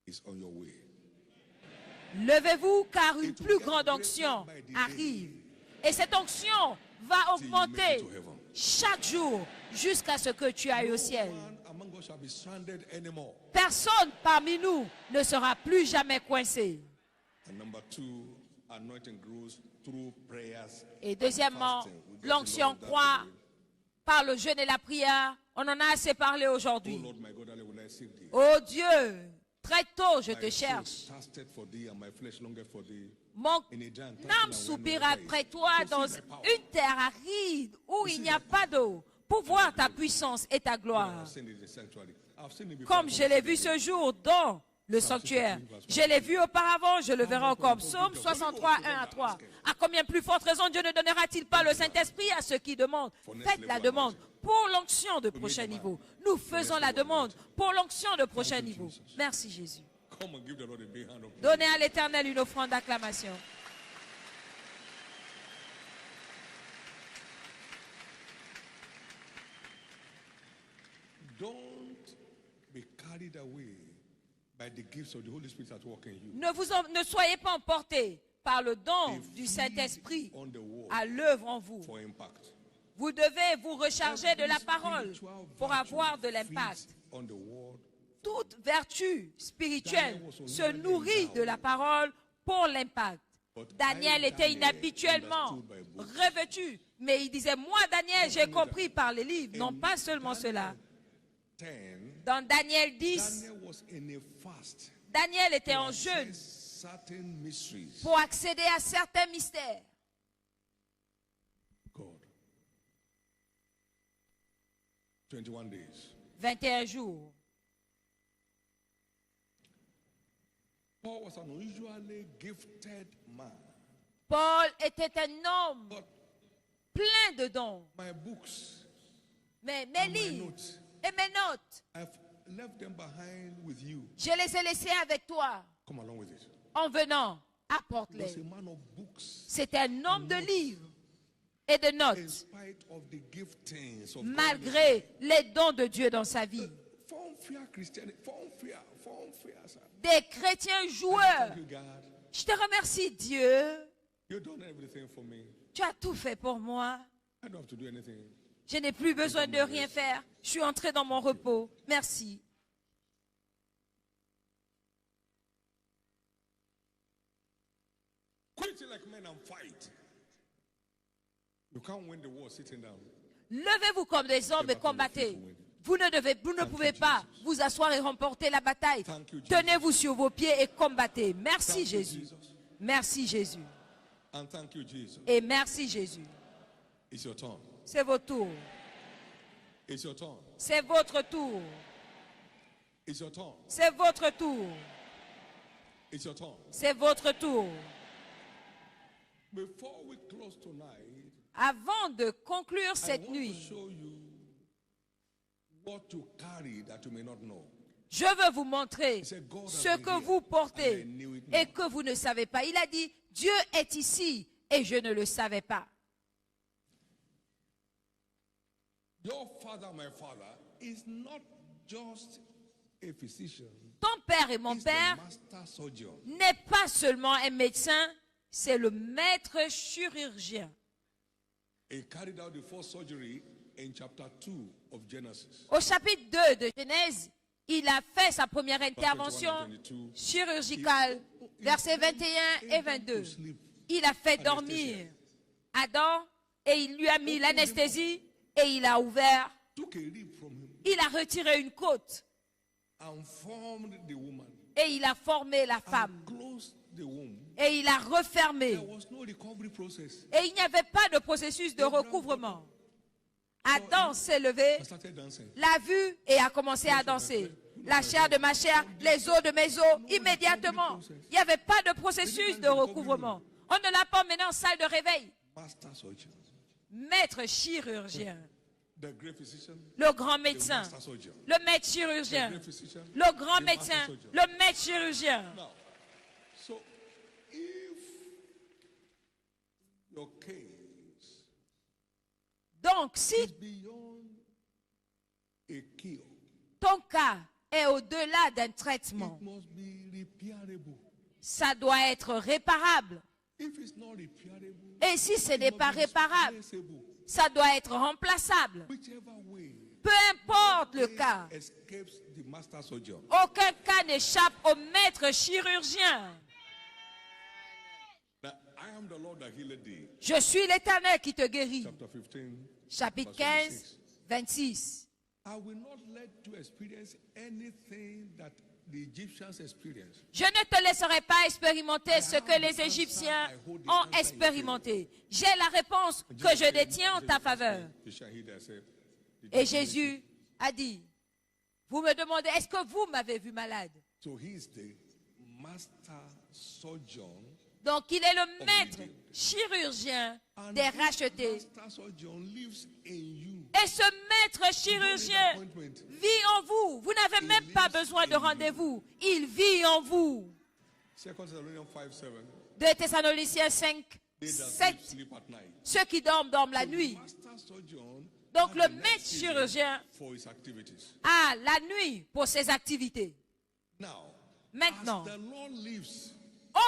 Is on your way. Levez-vous car une plus grande onction arrive. Et cette onction va augmenter chaque jour jusqu'à ce que tu ailles au ciel. No one among us shall be stranded anymore. Personne parmi nous ne sera plus jamais coincé. And number two, anointing grows through prayers. Et deuxièmement, fasting. We get a l'onction lot of that croît today. par le jeûne et la prière. On en a assez parlé Oh aujourd'hui. Lord my God, I will I seek thee. Oh Dieu, très tôt je te My soul cherche. thirsted for thee, and my flesh longeth for thee. Mon In a giant âme soupire après toi dans une terre aride où il n'y a pas d'eau pour voir ta puissance et ta gloire. I've seen it in the sanctuary. I've seen it before. Comme je l'ai vu ce jour dans le sanctuaire. Je l'ai vu auparavant, je le verrai encore. Psaume 63, 1 à 3. À combien plus forte raison Dieu ne donnera-t-il pas le Saint-Esprit à ceux qui demandent? Faites la demande pour l'onction de prochain niveau. Nous faisons la demande pour l'onction de prochain niveau. Merci Jésus. Donnez à l'Éternel une offrande d'acclamation. Ne soyez pas emportés par le don du Saint-Esprit à l'œuvre en vous. Vous devez vous recharger de la parole pour avoir de l'impact. Toute vertu spirituelle se nourrit de la parole pour l'impact. Daniel était inhabituellement revêtu, mais il disait, moi Daniel, j'ai compris par les livres. Non, pas seulement cela. Dans Daniel 10, Daniel était en jeûne pour accéder à certains mystères. 21 jours. Paul était un homme plein de dons. Mais mes livres et mes notes, je les ai laissés avec toi. En venant, apporte-les. C'était un homme de livres et de notes, malgré les dons de Dieu dans sa vie. Des chrétiens joueurs. Je te remercie, Dieu. Tu as tout fait pour moi. Je n'ai plus besoin de rien faire. Je suis entré dans mon repos. Merci. Levez-vous comme des hommes et combattez. Vous ne pouvez pas vous asseoir et remporter la bataille. Tenez-vous sur vos pieds et combattez. Merci Jésus. Merci Jésus. Et merci Jésus. C'est votre tour. C'est votre tour. C'est votre tour. C'est votre tour. Avant de conclure cette nuit, je veux vous montrer ce que vous portez et que vous ne savez pas. Il a dit, Dieu est ici et je ne le savais pas. Ton père et mon père n'est pas seulement un médecin, c'est le maître chirurgien. Au chapitre 2 de Genèse, il a fait sa première intervention chirurgicale, versets 21 et 22. Il a fait dormir Adam et il lui a mis l'anesthésie et il a ouvert. Il a retiré une côte et il a formé la femme. Et il a refermé. Et il n'y avait pas de processus de recouvrement. Adam s'est levé, l'a vu et a commencé à danser. La chair de ma chair, les os de mes os, immédiatement. Il n'y avait pas de processus de recouvrement. On ne l'a pas mené en salle de réveil. Maître chirurgien. Le grand médecin. Le maître chirurgien. Le grand médecin. Le maître chirurgien. Donc, si ton cas est au-delà d'un traitement, ça doit être réparable. Et si ce n'est pas réparable, ça doit être remplaçable. Peu importe le cas, aucun cas n'échappe au maître chirurgien. Je suis l'Éternel qui te guérit. Chapitre 15, 26. Je ne te laisserai pas expérimenter ce que les Égyptiens ont expérimenté. J'ai la réponse que je détiens en ta faveur. Et Jésus a dit, vous me demandez, est-ce que vous m'avez vu malade? So he is the master surgeon. Donc il est le maître chirurgien And des this rachetés. master surgeon lives in you. Et ce maître chirurgien vit en vous. Vous n'avez même pas besoin de rendez-vous. Il vit en vous. 2 Thessalonians 5:7. 2 Thessaloniciens 5, They that 7. sleep at night. Ceux qui dorment, dorment la nuit. Master surgeon Donc le has the maître next season chirurgien for his activities. a la nuit pour ses activités. Now, Maintenant, as the Lord lives,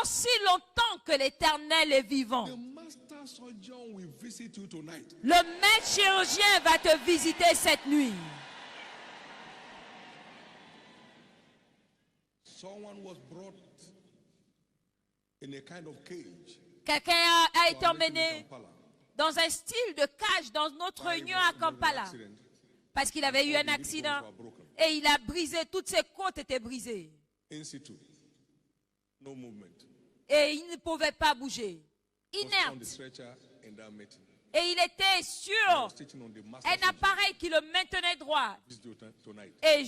aussi longtemps que l'Éternel est vivant, the master surgeon will visit you tonight. le maître chirurgien va te visiter cette nuit. Someone was brought in a kind of cage. Quelqu'un a été to our meeting in emmené Kampala. dans un style de cage dans notre réunion à Kampala parce qu'il avait eu un accident et il a brisé, toutes ses côtes étaient brisées In situ. No movement. et il ne pouvait pas bouger, Was on the inerte. stretcher in that meeting. Et il était I sur was teaching on the master un surgeon. appareil qui le maintenait droit. Visit you tonight. Et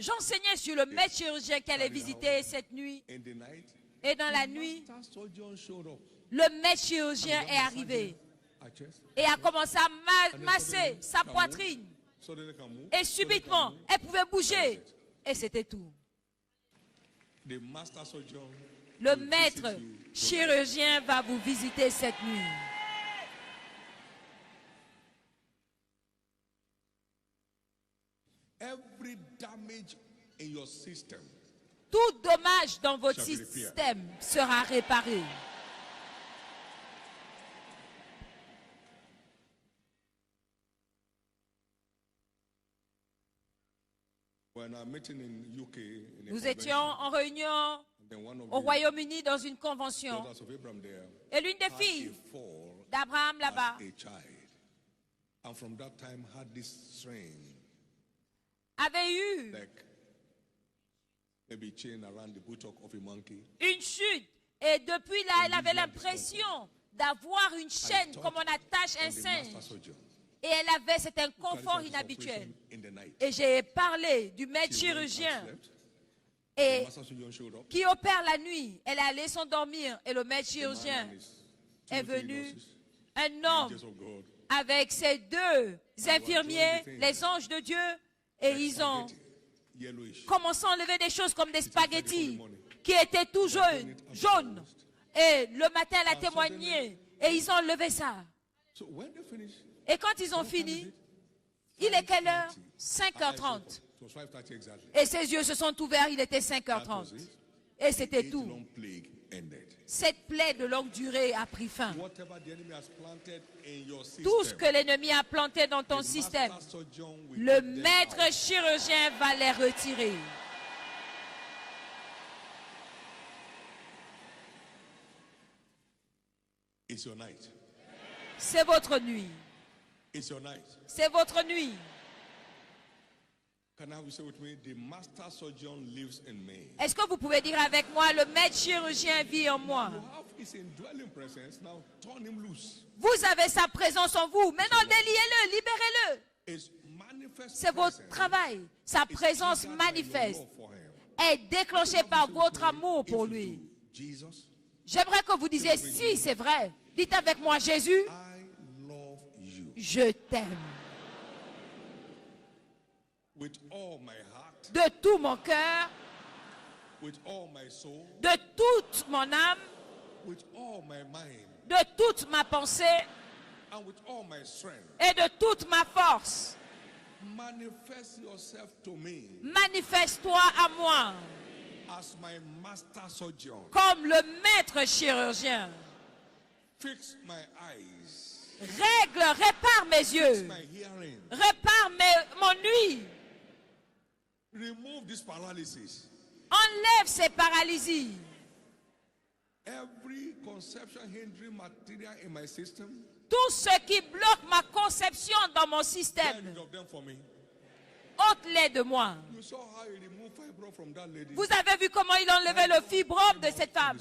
j'enseignais sur le maître chirurgien qui allait visiter cette nuit. In the night, Et dans la nuit, master surgeon showed up. le maître chirurgien est arrivé Her chest. et a commencé à masser sa poitrine. Suddenly can move. Et subitement, elle pouvait bouger. Et c'était tout. The master surgeon Le will maître visit you. chirurgien va vous visiter cette nuit. Every damage in your system Tout dommage dans votre Shall be repaired. système sera réparé. when I'm meeting in UK in a Nous convention, étions en réunion and then one of au the Royaume-Uni dans une convention. daughters of Abraham there Et l'une des had filles a fall d'Abraham là-bas as a child, and from that time had this strain, avait eu like maybe chain around the buttock of a monkey. une chute. Et depuis là, elle avait l'impression d'avoir une chaîne comme on attache un On the master singe. surgeon. Et elle avait cet Carried inconfort out this inhabituel. operation in the night. Et j'ai parlé du maître She went and chirurgien slept. The et master surgeon showed up. qui opère la nuit. Elle est allée s'endormir et le maître The man chirurgien and his two est or three venu, nurses, un homme angels of God, avec ses deux infirmiers, les anges de Dieu, et like ils ont spaghetti, yellowish. commencé à enlever des choses comme des spaghettis qui étaient tout jaunes. Et le matin, elle a témoigné et ils ont enlevé ça. So when they finished, Et quand ils ont fini, il est quelle heure? 5h30. it was 5:30 exactly. Et ses yeux se sont ouverts, il était 5h30. Et c'était tout. Long plague ended. Cette plaie de longue durée a pris fin. Whatever the enemy has planted in your system, Tout ce que l'ennemi a planté dans ton the système, master surgeon will le take them maître out. chirurgien va les retirer. It's your night. C'est votre nuit. It's your night. C'est votre nuit. Can I have you say with me? The master surgeon lives in me. Est-ce que vous pouvez dire avec moi, le maître chirurgien vit en moi? You have his indwelling presence. Now turn him loose. Vous avez sa présence en vous. Maintenant, déliez-le, libérez-le. His manifest C'est votre presence travail. Sa is présence triggered by your manifeste love for him. est déclenchée par votre amour pour If you lui. do, Jesus, J'aimerais que vous disiez, si c'est vrai, dites avec moi, Jésus, I love you je t'aime. with all my heart, De tout mon cœur, with all my soul, de toute mon âme, with all my mind, de toute ma pensée and with all my strength. et de toute ma force. Manifest yourself to me Manifeste-toi à moi as my master surgeon. comme le maître chirurgien. Fix my eyes, Règle, répare mes yeux, my hearing. répare mon ouïe, Remove this paralysis. enlève ces paralysies. Every conception hindering material in my system, Tout ce qui bloque ma conception dans mon get système, rid of them for me. ôte-les de moi. You saw how he removed fibro from that lady. Vous avez vu comment il enlevait le fibrome de cette femme.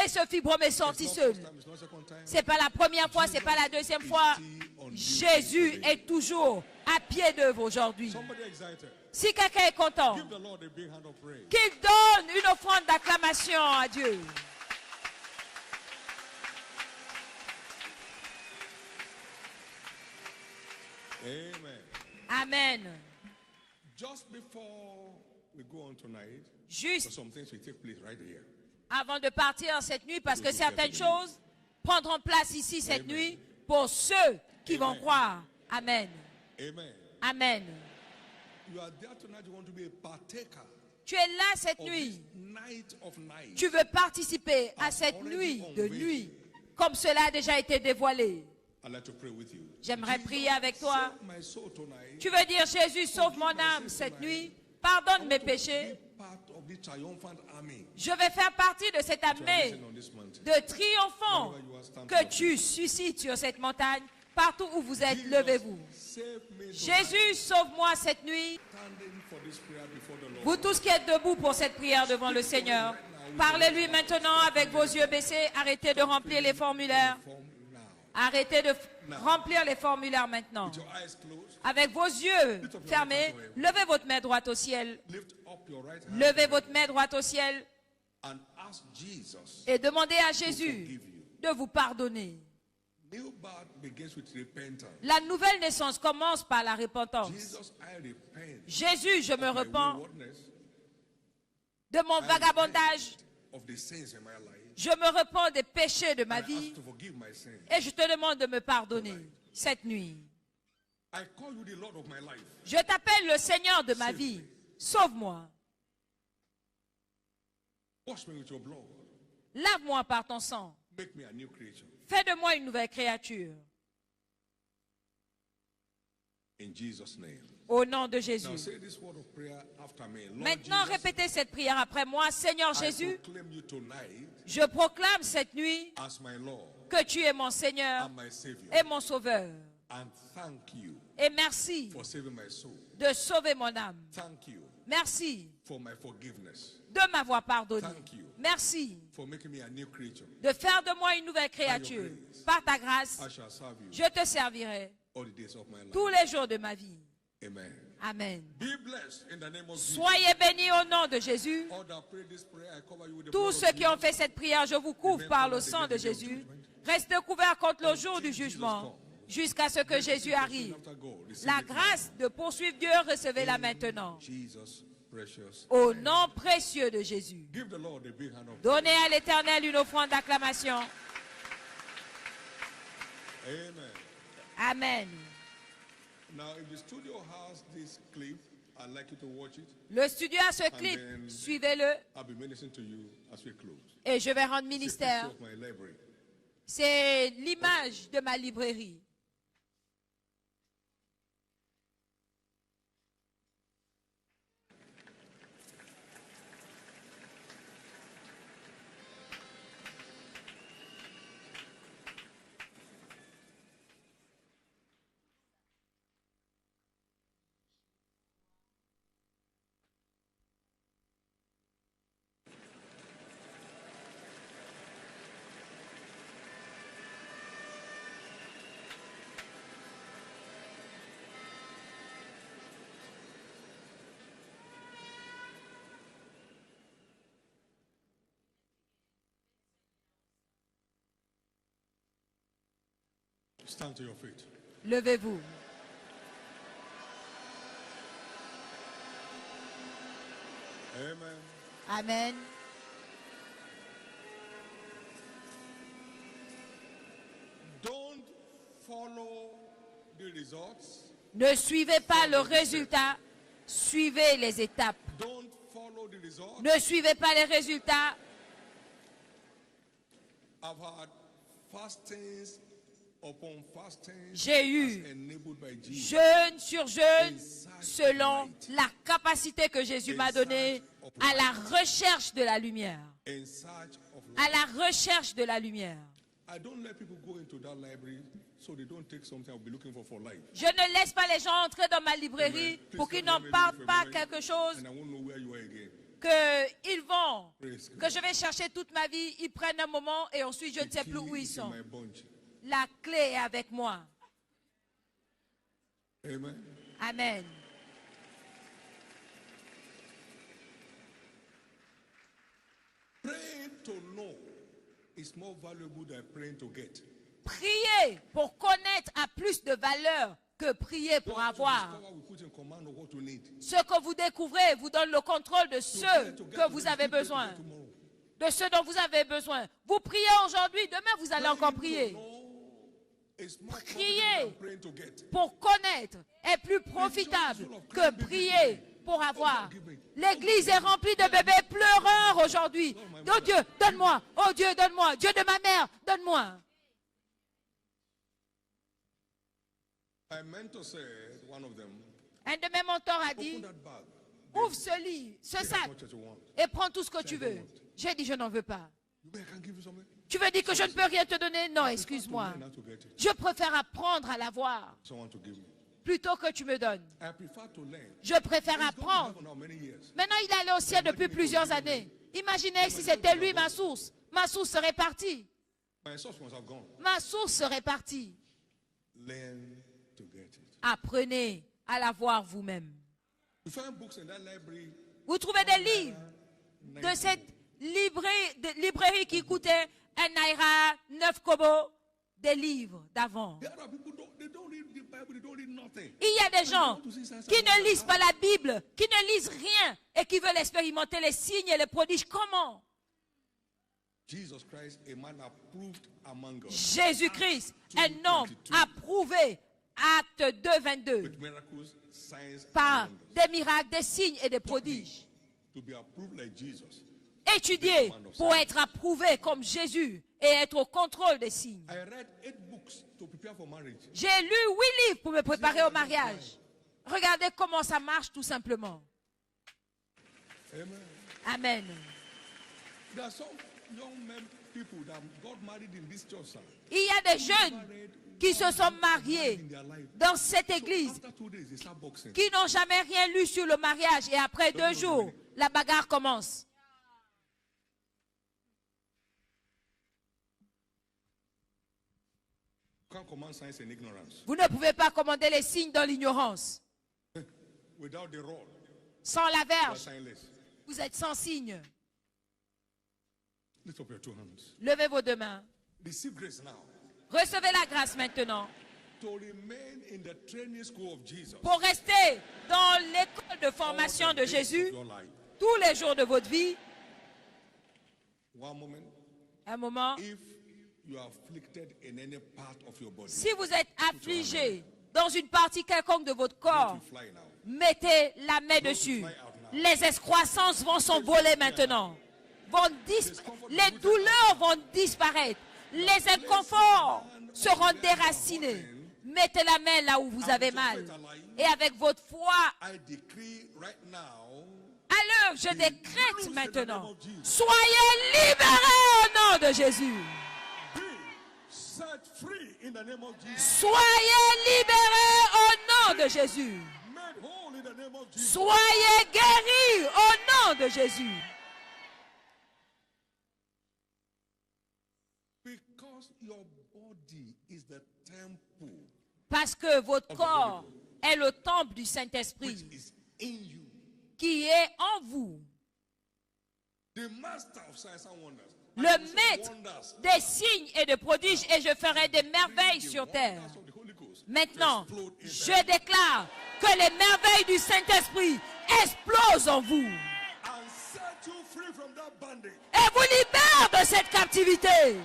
Et ce fibrome est sorti It's not seul. first time, it's not second time. C'est pas la première fois, c'est pas la deuxième fois. Jésus est toujours à pied d'œuvre aujourd'hui. Somebody excited. Si quelqu'un est content, Give the Lord a big hand of praise. qu'il donne une offrande d'acclamation à Dieu. Amen. Amen. Just before we go on tonight, Juste some things will take place right here. avant de partir cette nuit, parce que certaines choses prendront place ici cette Amen. nuit pour ceux qui vont Amen. croire. Amen. Amen. Amen. You are there tonight, you want to be a partaker Tu es là cette of nuit. this night of night. Tu veux participer à cette nuit de nuit, comme cela a déjà été dévoilé. I'd like to pray with you. J'aimerais Jesus, prier avec toi. save my soul tonight. Tu veux dire, Jésus, sauve mon âme cette nuit. Pardonne mes péchés. Be part of the triumphant army. Je vais faire partie de cette armée Rising on this mountain. de triomphants que tu suscites sur cette montagne. Partout où vous êtes, levez-vous. Save me tonight. Jésus, sauve-moi cette nuit. Standing for this prayer before the Lord. Vous tous qui êtes debout pour cette prière devant le Seigneur, parlez-lui maintenant avec vos yeux baissés. Arrêtez de remplir les formulaires. Form now. Arrêtez de remplir les formulaires maintenant. With your eyes closed, Avec vos yeux fermés, levez votre main droite au ciel. lift up your right hand Levez votre main droite au ciel and ask Jesus. et demandez à Jésus de vous pardonner. New birth begins with repentance. La nouvelle naissance commence par la repentance. Jesus, I repent Jésus, je me of my repens waywardness, de mon vagabondage. of the sins in my life. Je me repens des péchés de ma I ask vie to forgive my sins. et je te demande de me pardonner cette nuit. I call you the Lord of my life. Je t'appelle le Seigneur de ma vie. Sauve-moi. Wash me with your blood. Lave-moi par ton sang. Make me a new creature. Fais de moi une nouvelle créature. In Jesus' name. Au nom de Now Jésus. say this word of prayer after me. Lord Maintenant, Jesus, répétez cette prière après moi. Seigneur I Jésus, proclaim you tonight je proclame cette nuit as my Lord que tu es mon Seigneur and my Savior. et mon Sauveur. And thank you Et merci for saving my soul. de sauver mon âme. Thank you Merci for my forgiveness. de m'avoir pardonné. Thank you Merci for making me a new creature. de faire de moi une nouvelle créature. Par ta grâce, I shall serve you je te servirai all the days of my life. tous les jours de ma vie. Amen. Amen. Be blessed in the name of Jesus. Soyez bénis au nom de Jésus. All that pray this prayer, I cover you with the blood Tous of ceux qui ont Jesus. fait cette prière, je vous couvre par le sang de Jésus. Restez couverts contre le jour du jugement jusqu'à ce que Jésus arrive. After God, receive La it grâce de poursuivre Dieu, recevez-la maintenant. now. Jesus, precious. Au nom précieux de Jésus. Give the Lord a big hand of Donnez à l'Éternel une offrande d'acclamation. Amen. Amen. Now, if the studio has this clip, I'd like you to watch it. Le studio a ce clip. Amen. Suivez-le. I'll be ministering to you as we close. Et je vais rendre It's a ministère. picture of my library. C'est l'image de ma librairie. Stand to your feet. Levez-vous. Amen. Amen. Don't follow the results. Ne suivez pas le résultat, suivez les étapes. Don't follow the results. Ne suivez pas les résultats. I've had fastings upon fastings J'ai eu as enabled by Jesus. jeûne sur jeûne selon la capacité que Jésus m'a donnée à la recherche de la lumière. In search of À light. la recherche de la lumière. I don't let people go into that library so they don't take something I'll be looking for life. Je ne laisse pas les gens entrer dans ma librairie pour qu'ils n'en partent pas quelque chose And I won't know where you are again. qu'ils vont, Praise God. que je vais chercher toute ma vie. Ils prennent un moment et ensuite je ne sais The plus où key ils is in sont. my bunch. La clé est avec moi. Amen. Amen. Praying to know is more valuable than praying to get. Prier pour connaître a plus de valeur que prier pour avoir. Ce que vous découvrez vous donne le contrôle de ce que vous avez besoin. De ce dont vous avez besoin. Vous priez aujourd'hui, demain vous allez encore prier. Prier pour connaître est plus profitable que prier pour avoir. L'église est remplie de bébés pleureurs aujourd'hui. Oh Dieu, donne-moi. Oh Dieu, donne-moi. Dieu de ma mère, donne-moi. Un de mes mentors a dit, ouvre ce lit, ce sac, et prends tout ce que tu veux. J'ai dit, je n'en veux pas. Tu veux dire que je ne peux rien te donner? Non, excuse-moi. Je préfère apprendre à l'avoir plutôt que tu me donnes. Je préfère apprendre. Maintenant, il est allé au ciel depuis plusieurs années. Imaginez si c'était lui ma source. Ma source serait partie. Ma source serait partie. Apprenez à l'avoir vous-même. Vous trouvez des livres de cette librairie qui coûtait 1 naira, 9 kobo, des livres d'avant. Il y a des gens qui ne lisent pas la Bible, qui ne lisent rien et qui veulent expérimenter les signes et les prodiges. Comment? Jésus-Christ, un homme approuvé, acte 2, 22, par des miracles, des signes et des prodiges. Étudier pour être approuvé comme Jésus et être au contrôle des signes. J'ai lu 8 livres pour me préparer au mariage. Regardez comment ça marche tout simplement. Amen. Il y a des jeunes qui se sont mariés dans cette église, qui n'ont jamais rien lu sur le mariage et après 2 jours, la bagarre commence. Vous ne pouvez pas commander les signes dans l'ignorance. Sans la verge, vous êtes sans signe. Levez vos 2 mains. Recevez la grâce maintenant pour rester dans l'école de formation de Jésus tous les jours de votre vie. Un moment. Si vous êtes affligé dans une partie quelconque de votre corps, mettez la main dessus. Les excroissances vont s'envoler maintenant. Les douleurs vont disparaître. Les inconforts seront déracinés. Mettez la main là où vous avez mal. Et avec votre foi, alors je décrète maintenant, soyez libérés au nom de Jésus. Soyez libérés au nom de Jésus. Soyez guéris au nom de Jésus. Parce que votre corps est le temple du Saint-Esprit qui est en vous. Le maître des signes et des prodiges, et je ferai des merveilles sur terre. Maintenant, je déclare que les merveilles du Saint-Esprit explosent en vous et vous libèrent de cette captivité.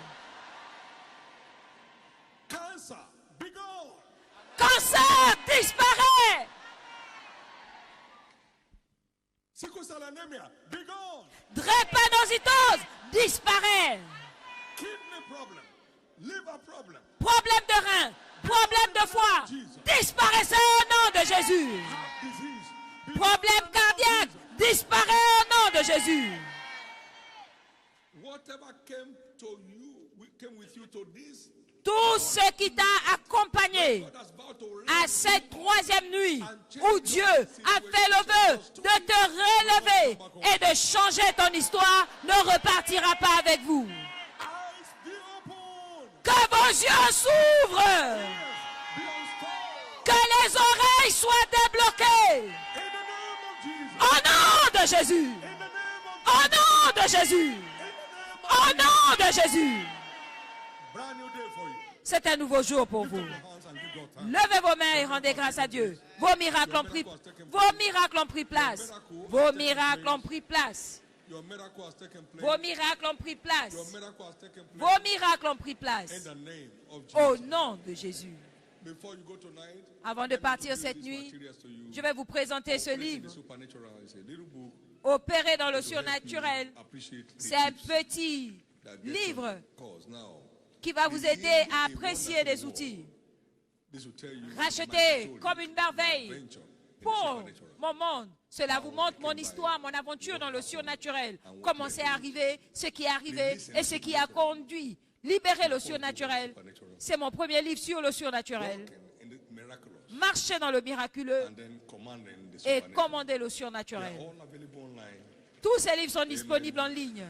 Cancer disparaît. Drépanocytose disparaît. Problème de rein, problème de foie, disparaissez au nom de Jésus. Problème cardiaque, disparaît au nom de Jésus. Tout ce qui t'a accompagné à cette 3e nuit où Dieu a fait le vœu de te relever et de changer ton histoire ne repartira pas avec vous. Que vos yeux s'ouvrent. Que les oreilles soient débloquées. Au nom de Jésus. Au nom de Jésus. Au nom de Jésus. C'est un nouveau jour pour vous. Levez vos mains et rendez grâce à Dieu. Vos miracles ont pris place. Vos miracles ont pris place. Vos miracles ont pris place. Vos miracles ont pris place. Au nom de Jésus. Avant de partir cette nuit, je vais vous présenter ce livre. Opérer dans le surnaturel. C'est un petit livre qui va vous aider à apprécier des outils. Racheter comme une merveille pour mon monde. Cela vous montre mon histoire, mon aventure dans le surnaturel. Comment c'est arrivé, ce qui est arrivé et ce qui a conduit. Libérer le surnaturel. C'est mon premier livre sur le surnaturel. Marcher dans le miraculeux et commander le surnaturel. Tous ces livres sont disponibles en ligne.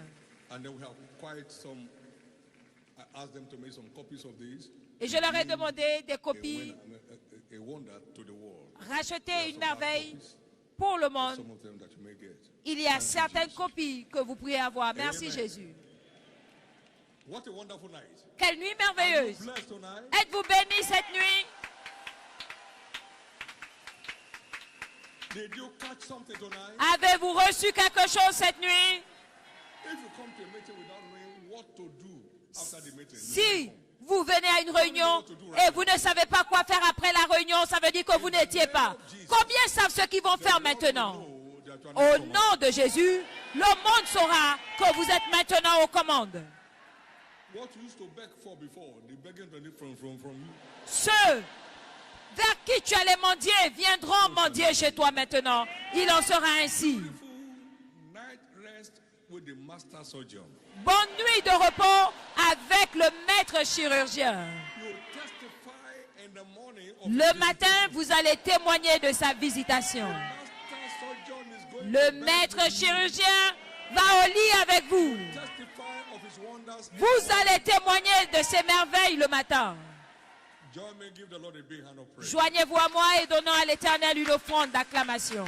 Et je leur ai demandé des copies. Racheter une merveille pour le monde. Il y a certaines copies que vous pourriez avoir. Merci Jésus. Quelle nuit merveilleuse. Êtes-vous bénis cette nuit? Avez-vous reçu quelque chose cette nuit? Si vous venez à une réunion et vous ne savez pas quoi faire après la réunion, ça veut dire que vous n'étiez pas. Combien savent ce qu'ils vont faire maintenant? Au nom de Jésus, le monde saura que vous êtes maintenant aux commandes. Ceux vers qui tu allais mendier viendront mendier chez toi maintenant. Il en sera ainsi. Bonne nuit de repos avec le maître chirurgien. Le matin, vous allez témoigner de sa visitation. Le maître chirurgien va au lit avec vous. Vous allez témoigner de ses merveilles le matin. Joignez-vous à moi et donnons à l'Éternel une offrande d'acclamation.